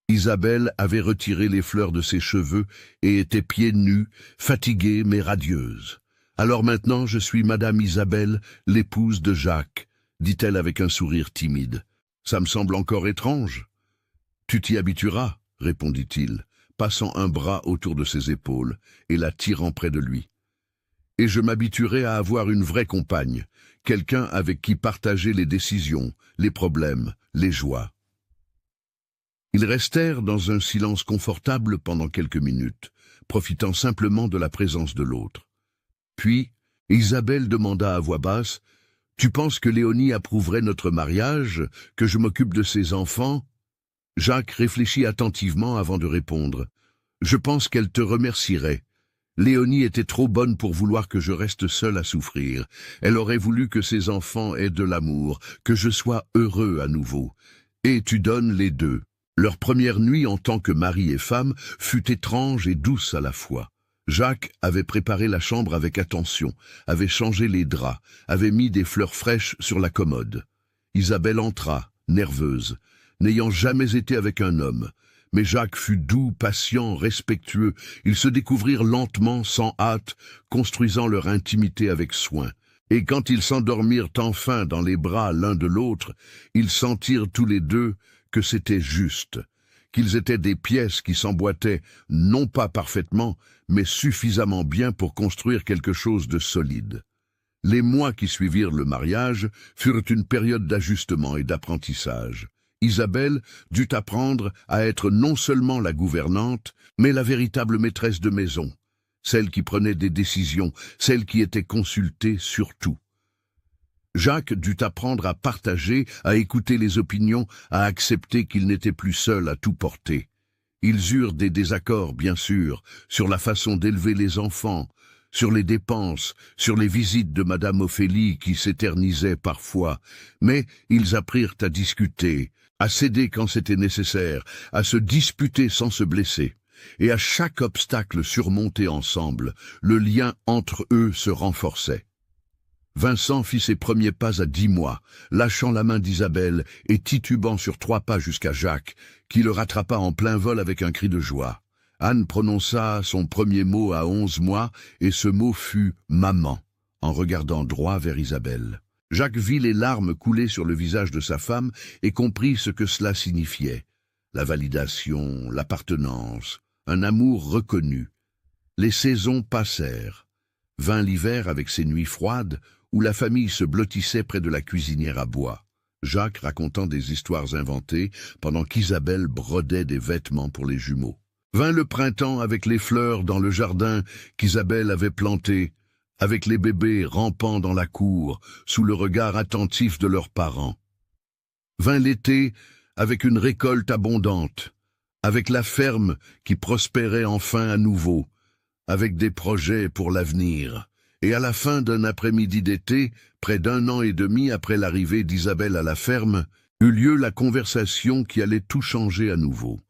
Isabelle avait retiré les fleurs de ses cheveux et était pieds nus, fatiguée mais radieuse. « Alors maintenant je suis Madame Isabelle, l'épouse de Jacques », dit-elle avec un sourire timide. « Ça me semble encore étrange. »« Tu t'y habitueras, » répondit-il, passant un bras autour de ses épaules et la tirant près de lui. « Et je m'habituerai à avoir une vraie compagne, quelqu'un avec qui partager les décisions, les problèmes, les joies. » Ils restèrent dans un silence confortable pendant quelques minutes, profitant simplement de la présence de l'autre. Puis, Isabelle demanda à voix basse, « Tu penses que Léonie approuverait notre mariage, que je m'occupe de ses enfants ?» Jacques réfléchit attentivement avant de répondre, « Je pense qu'elle te remercierait. Léonie était trop bonne pour vouloir que je reste seul à souffrir. Elle aurait voulu que ses enfants aient de l'amour, que je sois heureux à nouveau. Et tu donnes les deux. » Leur première nuit en tant que mari et femme fut étrange et douce à la fois. Jacques avait préparé la chambre avec attention, avait changé les draps, avait mis des fleurs fraîches sur la commode. Isabelle entra, nerveuse, n'ayant jamais été avec un homme. Mais Jacques fut doux, patient, respectueux. Ils se découvrirent lentement, sans hâte, construisant leur intimité avec soin. Et quand ils s'endormirent enfin dans les bras l'un de l'autre, ils sentirent tous les deux que c'était juste, qu'ils étaient des pièces qui s'emboîtaient non pas parfaitement, mais suffisamment bien pour construire quelque chose de solide. Les mois qui suivirent le mariage furent une période d'ajustement et d'apprentissage. Isabelle dut apprendre à être non seulement la gouvernante, mais la véritable maîtresse de maison, celle qui prenait des décisions, celle qui était consultée sur tout. Jacques dut apprendre à partager, à écouter les opinions, à accepter qu'il n'était plus seul à tout porter. Ils eurent des désaccords, bien sûr, sur la façon d'élever les enfants, sur les dépenses, sur les visites de Madame Ophélie qui s'éternisaient parfois, mais ils apprirent à discuter, à céder quand c'était nécessaire, à se disputer sans se blesser. Et à chaque obstacle surmonté ensemble, le lien entre eux se renforçait. Vincent fit ses premiers pas à 10 mois, lâchant la main d'Isabelle et titubant sur 3 pas jusqu'à Jacques, qui le rattrapa en plein vol avec un cri de joie. Anne prononça son premier mot à 11 mois, et ce mot fut « maman », en regardant droit vers Isabelle. Jacques vit les larmes couler sur le visage de sa femme et comprit ce que cela signifiait. La validation, l'appartenance, un amour reconnu. Les saisons passèrent. Vint l'hiver avec ses nuits froides, où la famille se blottissait près de la cuisinière à bois. Jacques racontant des histoires inventées, pendant qu'Isabelle brodait des vêtements pour les jumeaux. Vint le printemps avec les fleurs dans le jardin qu'Isabelle avait planté, avec les bébés rampant dans la cour, sous le regard attentif de leurs parents. Vint l'été avec une récolte abondante, avec la ferme qui prospérait enfin à nouveau, avec des projets pour l'avenir. Et à la fin d'un après-midi d'été, près d'1 an et demi après l'arrivée d'Isabelle à la ferme, eut lieu la conversation qui allait tout changer à nouveau.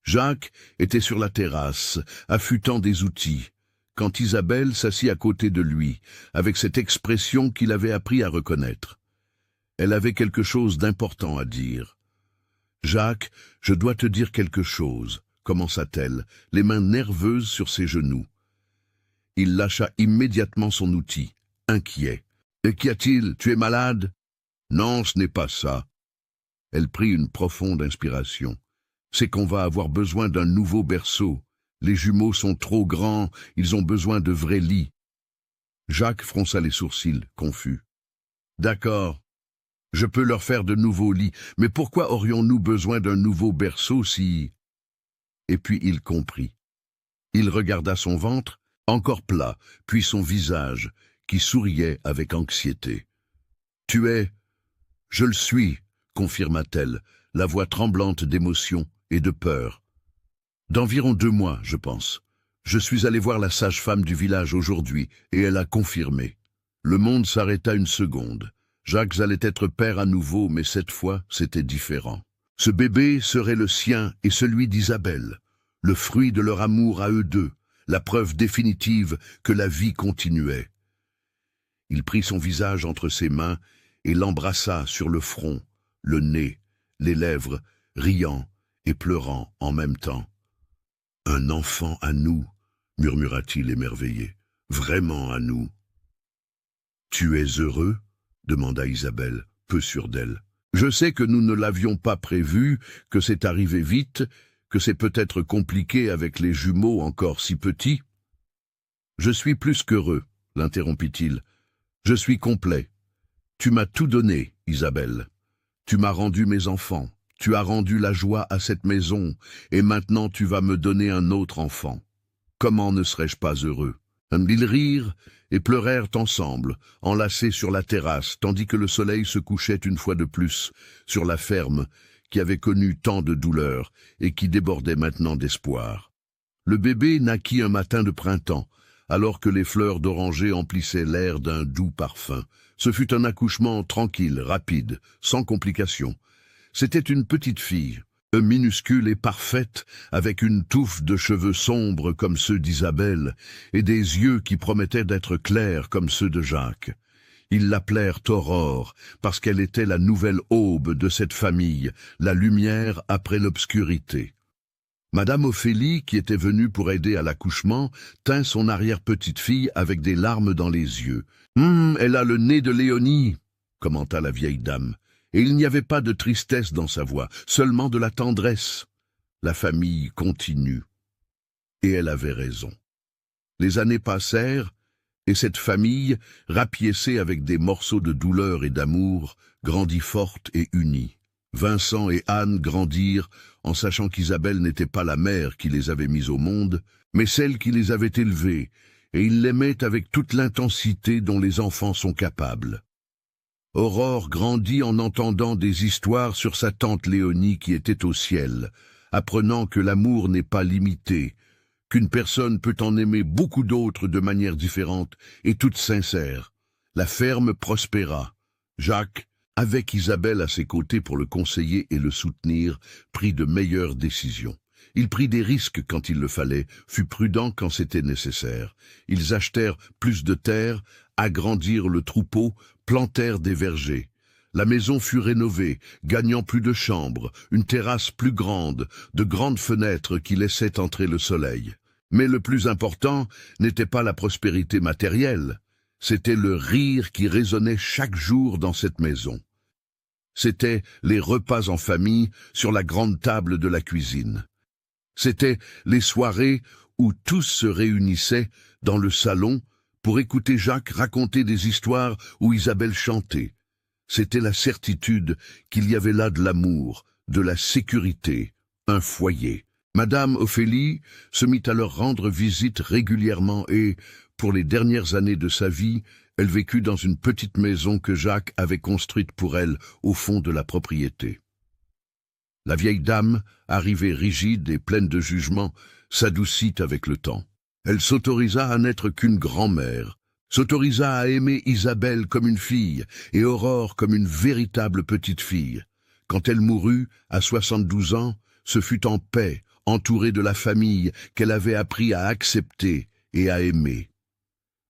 Jacques était sur la terrasse, affûtant des outils, quand Isabelle s'assit à côté de lui, avec cette expression qu'il avait appris à reconnaître. Elle avait quelque chose d'important à dire. « Jacques, je dois te dire quelque chose », commença-t-elle, les mains nerveuses sur ses genoux. Il lâcha immédiatement son outil, inquiet. « Et qu'y a-t-il? Tu es malade ?»« Non, ce n'est pas ça. » Elle prit une profonde inspiration. « C'est qu'on va avoir besoin d'un nouveau berceau. Les jumeaux sont trop grands, ils ont besoin de vrais lits. » Jacques fronça les sourcils, confus. « D'accord, je peux leur faire de nouveaux lits, mais pourquoi aurions-nous besoin d'un nouveau berceau si... » Et puis il comprit. Il regarda son ventre, encore plat, puis son visage, qui souriait avec anxiété. « Tu es... »« Je le suis, » confirma-t-elle, la voix tremblante d'émotion et de peur. « D'environ 2 mois, je pense. Je suis allé voir la sage-femme du village aujourd'hui, et elle a confirmé. » Le monde s'arrêta une seconde. Jacques allait être père à nouveau, mais cette fois, c'était différent. Ce bébé serait le sien et celui d'Isabelle, le fruit de leur amour à eux deux, la preuve définitive que la vie continuait. Il prit son visage entre ses mains et l'embrassa sur le front, le nez, les lèvres, riant et pleurant en même temps. « Un enfant à nous, » murmura-t-il émerveillé, « vraiment à nous. »« Tu es heureux ?» demanda Isabelle, peu sûre d'elle. « Je sais que nous ne l'avions pas prévu, que c'est arrivé vite, que c'est peut-être compliqué avec les jumeaux encore si petits. »« Je suis plus qu'heureux, » l'interrompit-il. « Je suis complet. Tu m'as tout donné, Isabelle. Tu m'as rendu mes enfants, tu as rendu la joie à cette maison, et maintenant tu vas me donner un autre enfant. Comment ne serais-je pas heureux ?» Ils rirent et pleurèrent ensemble, enlacés sur la terrasse, tandis que le soleil se couchait une fois de plus sur la ferme qui avait connu tant de douleurs et qui débordait maintenant d'espoir. Le bébé naquit un matin de printemps, alors que les fleurs d'oranger emplissaient l'air d'un doux parfum. Ce fut un accouchement tranquille, rapide, sans complications. C'était une petite fille, minuscule et parfaite, avec une touffe de cheveux sombres comme ceux d'Isabelle, et des yeux qui promettaient d'être clairs comme ceux de Jacques. Ils l'appelèrent Aurore, parce qu'elle était la nouvelle aube de cette famille, la lumière après l'obscurité. Madame Ophélie, qui était venue pour aider à l'accouchement, tint son arrière-petite-fille avec des larmes dans les yeux. « Elle a le nez de Léonie !» commenta la vieille dame. Et il n'y avait pas de tristesse dans sa voix, seulement de la tendresse. La famille continue. Et elle avait raison. Les années passèrent, et cette famille, rapiécée avec des morceaux de douleur et d'amour, grandit forte et unie. Vincent et Anne grandirent en sachant qu'Isabelle n'était pas la mère qui les avait mis au monde, mais celle qui les avait élevés, et ils l'aimaient avec toute l'intensité dont les enfants sont capables. Aurore grandit en entendant des histoires sur sa tante Léonie qui était au ciel, apprenant que l'amour n'est pas limité, qu'une personne peut en aimer beaucoup d'autres de manière différente et toute sincère. La ferme prospéra. Jacques, avec Isabelle à ses côtés pour le conseiller et le soutenir, prit de meilleures décisions. Il prit des risques quand il le fallait, fut prudent quand c'était nécessaire. Ils achetèrent plus de terre, agrandirent le troupeau, plantèrent des vergers. La maison fut rénovée, gagnant plus de chambres, une terrasse plus grande, de grandes fenêtres qui laissaient entrer le soleil. Mais le plus important n'était pas la prospérité matérielle, c'était le rire qui résonnait chaque jour dans cette maison. C'étaient les repas en famille sur la grande table de la cuisine. C'étaient les soirées où tous se réunissaient dans le salon pour écouter Jacques raconter des histoires où Isabelle chantait. C'était la certitude qu'il y avait là de l'amour, de la sécurité, un foyer. Madame Ophélie se mit à leur rendre visite régulièrement et, pour les dernières années de sa vie, elle vécut dans une petite maison que Jacques avait construite pour elle au fond de la propriété. La vieille dame, arrivée rigide et pleine de jugement, s'adoucit avec le temps. Elle s'autorisa à n'être qu'une grand-mère, s'autorisa à aimer Isabelle comme une fille et Aurore comme une véritable petite fille. Quand elle mourut, à 72 ans, ce fut en paix, entourée de la famille qu'elle avait appris à accepter et à aimer.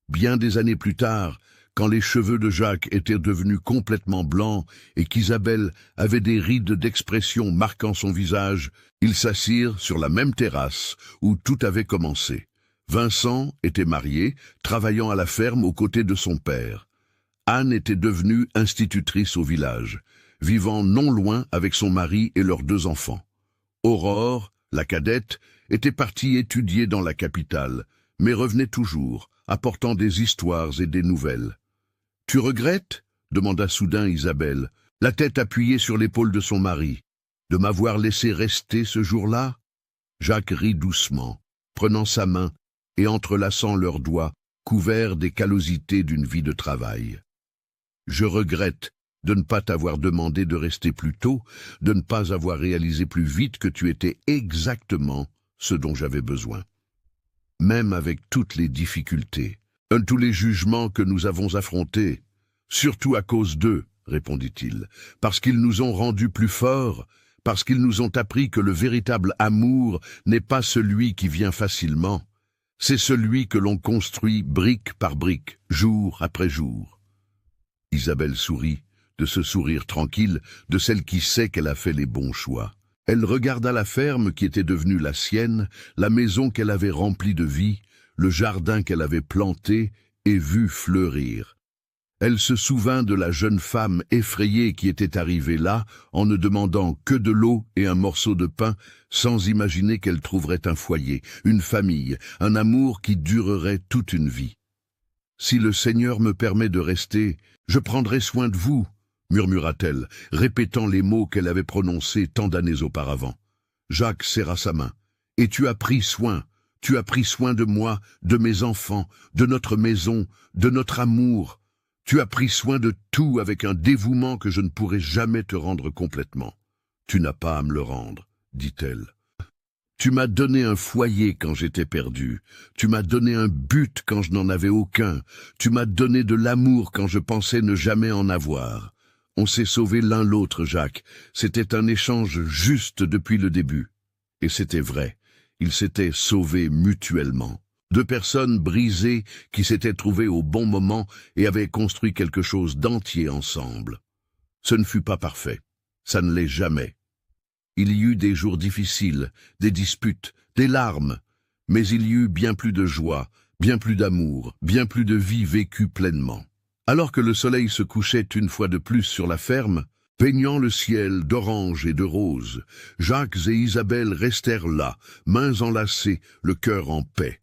Bien des années plus tard, quand les cheveux de Jacques étaient devenus complètement blancs et qu'Isabelle avait des rides d'expression marquant son visage, ils s'assirent sur la même terrasse où tout avait commencé. Vincent était marié, travaillant à la ferme aux côtés de son père. Anne était devenue institutrice au village, vivant non loin avec son mari et leurs 2 enfants. Aurore, la cadette, était partie étudier dans la capitale, mais revenait toujours, apportant des histoires et des nouvelles. « Tu regrettes ?» demanda soudain Isabelle, la tête appuyée sur l'épaule de son mari. « De m'avoir laissé rester ce jour-là ?» Jacques rit doucement, prenant sa main et entrelaçant leurs doigts, couverts des callosités d'une vie de travail. « Je regrette de ne pas t'avoir demandé de rester plus tôt, de ne pas avoir réalisé plus vite que tu étais exactement ce dont j'avais besoin. Même avec toutes les difficultés, tous les jugements que nous avons affrontés, surtout à cause d'eux, répondit-il, parce qu'ils nous ont rendus plus forts, parce qu'ils nous ont appris que le véritable amour n'est pas celui qui vient facilement, c'est celui que l'on construit brique par brique, jour après jour. » Isabelle sourit, de ce sourire tranquille, de celle qui sait qu'elle a fait les bons choix. Elle regarda la ferme qui était devenue la sienne, la maison qu'elle avait remplie de vie, le jardin qu'elle avait planté et vu fleurir. Elle se souvint de la jeune femme effrayée qui était arrivée là, en ne demandant que de l'eau et un morceau de pain, sans imaginer qu'elle trouverait un foyer, une famille, un amour qui durerait toute une vie. « Si le Seigneur me permet de rester, je prendrai soin de vous, » murmura-t-elle, répétant les mots qu'elle avait prononcés tant d'années auparavant. Jacques serra sa main. « Et tu as pris soin de moi, de mes enfants, de notre maison, de notre amour. Tu as pris soin de tout avec un dévouement que je ne pourrai jamais te rendre complètement. Tu n'as pas à me le rendre, dit-elle. Tu m'as donné un foyer quand j'étais perdu. Tu m'as donné un but quand je n'en avais aucun. Tu m'as donné de l'amour quand je pensais ne jamais en avoir. On s'est sauvés l'un l'autre, Jacques. C'était un échange juste depuis le début. Et c'était vrai. Ils s'étaient sauvés mutuellement. Deux personnes brisées qui s'étaient trouvées au bon moment et avaient construit quelque chose d'entier ensemble. Ce ne fut pas parfait. Ça ne l'est jamais. Il y eut des jours difficiles, des disputes, des larmes, mais il y eut bien plus de joie, bien plus d'amour, bien plus de vie vécue pleinement. Alors que le soleil se couchait une fois de plus sur la ferme, peignant le ciel d'orange et de rose, Jacques et Isabelle restèrent là, mains enlacées, le cœur en paix.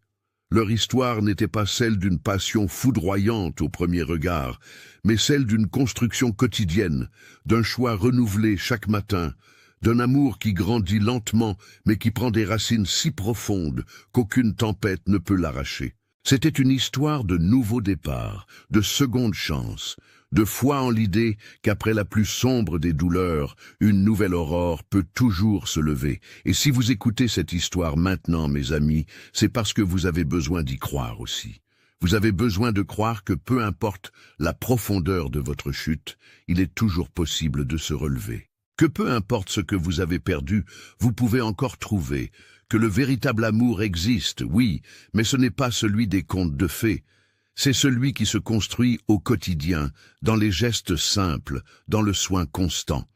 Leur histoire n'était pas celle d'une passion foudroyante au premier regard, mais celle d'une construction quotidienne, d'un choix renouvelé chaque matin, d'un amour qui grandit lentement, mais qui prend des racines si profondes qu'aucune tempête ne peut l'arracher. C'était une histoire de nouveau départ, de seconde chance, de foi en l'idée qu'après la plus sombre des douleurs, une nouvelle aurore peut toujours se lever. Et si vous écoutez cette histoire maintenant, mes amis, c'est parce que vous avez besoin d'y croire aussi. Vous avez besoin de croire que peu importe la profondeur de votre chute, il est toujours possible de se relever. Que peu importe ce que vous avez perdu, vous pouvez encore trouver. Que le véritable amour existe, oui, mais ce n'est pas celui des contes de fées. C'est celui qui se construit au quotidien, dans les gestes simples, dans le soin constant.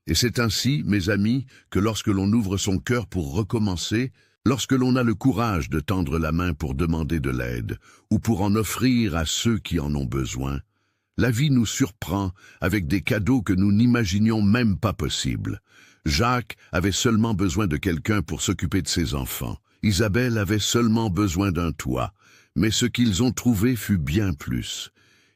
Et c'est ainsi, mes amis, que lorsque l'on ouvre son cœur pour recommencer, lorsque l'on a le courage de tendre la main pour demander de l'aide, ou pour en offrir à ceux qui en ont besoin, la vie nous surprend avec des cadeaux que nous n'imaginions même pas possibles. Jacques avait seulement besoin de quelqu'un pour s'occuper de ses enfants. Isabelle avait seulement besoin d'un toit. Mais ce qu'ils ont trouvé fut bien plus.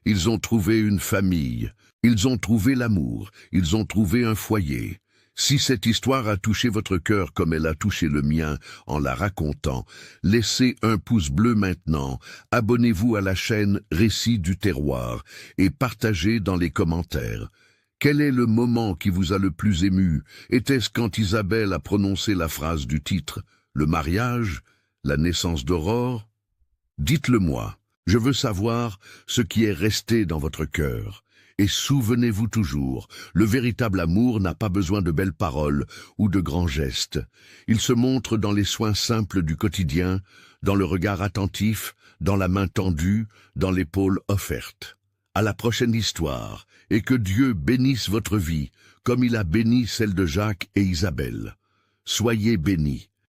Ils ont trouvé une famille. Ils ont trouvé l'amour. Ils ont trouvé un foyer. Si cette histoire a touché votre cœur comme elle a touché le mien en la racontant, laissez un pouce bleu maintenant, abonnez-vous à la chaîne Récits du Terroir et partagez dans les commentaires. Quel est le moment qui vous a le plus ému? Était-ce quand Isabelle a prononcé la phrase du titre, le mariage, la naissance d'Aurore? Dites-le moi, je veux savoir ce qui est resté dans votre cœur. Et souvenez-vous toujours, le véritable amour n'a pas besoin de belles paroles ou de grands gestes. Il se montre dans les soins simples du quotidien, dans le regard attentif, dans la main tendue, dans l'épaule offerte. À la prochaine histoire, et que Dieu bénisse votre vie, comme il a béni celle de Jacques et Isabelle. Soyez bénis.